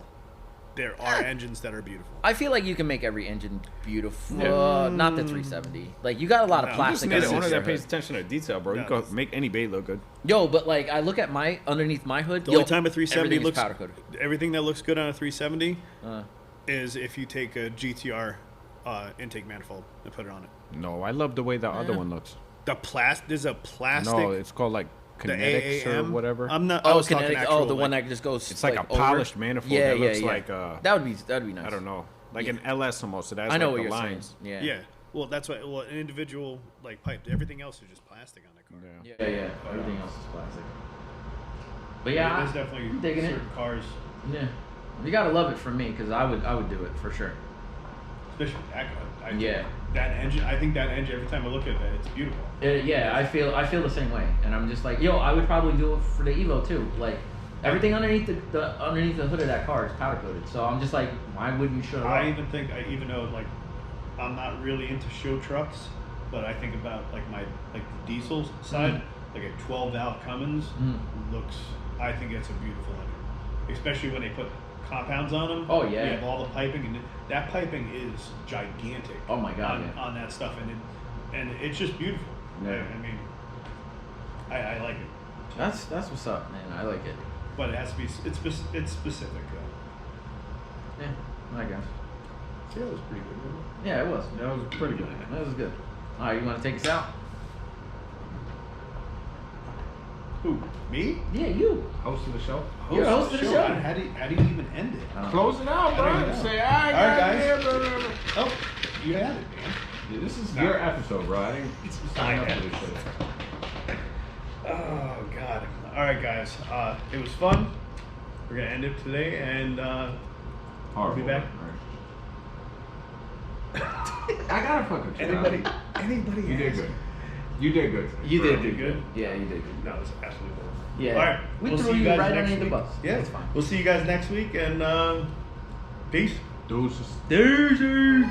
There are engines that are beautiful. I feel like you can make every engine beautiful. Not the 370. Like, you got a lot of plastic. Just need an owner that hood. pays attention to detail, bro. You can make any bay look good. Yo, but like, I look at underneath my hood. The only time a 370 looks powder coated. Everything that looks good on a 370 is if you take a GTR intake manifold and put it on it. No, I love the way the other one looks. There's a plastic. No, it's called like Kinetics or whatever. I'm not. Oh, Kinetic. Oh, the one that just goes. It's like a polished manifold. Yeah, that yeah, looks yeah. like That'd be nice. I don't know, like an LS almost. It has I know like what the you're lines. saying. Yeah. Well, that's why. Well, an individual like pipe. Everything else is just plastic on the car. Yeah. Everything else is plastic. But yeah, there's definitely I'm digging certain cars, Yeah, you gotta love it for me because I would do it for sure. especially that car. Yeah. That engine. I think that engine. Every time I look at that, it's beautiful. Yeah, I feel the same way, and I'm just like, yo, I would probably do it for the Evo too. Like, everything underneath the hood of that car is powder coated, so I'm just like, why wouldn't you show it I off? even know like I'm not really into show trucks, but I think about like the diesel side, like a 12 valve Cummins looks. I think it's a beautiful engine, especially when they put compounds on them. Oh yeah. You have all the piping, and that piping is gigantic. Oh my god. On that stuff, and it's just beautiful. Yeah. I mean, I like it. That's what's up, man. I like it. But it has to be. It's specific though. Yeah, I guess. Yeah, it was pretty good. Wasn't it? Yeah, it was. That was pretty good. That was good. All right, you want to take us out? Who? Me? Yeah, you. Host of the show. You're host of the show. How do you even end it? Close it out, bro. I don't know. Say, All right, guys. guys. Oh, you had it, man. Yeah, this is your episode, bro. I didn't sign up for this shit. Oh God! All right, guys. It was fun. We're gonna end it today, and we'll be back. I gotta fucking Anybody? You did good. You did good. You did Did good? Yeah, you did good. No, it's absolutely horrible. Yeah. All right. We we'll threw see you guys right next underneath the week. bus. Yeah, That's fine. We'll see you guys next week, and peace. Deuces. Deuces.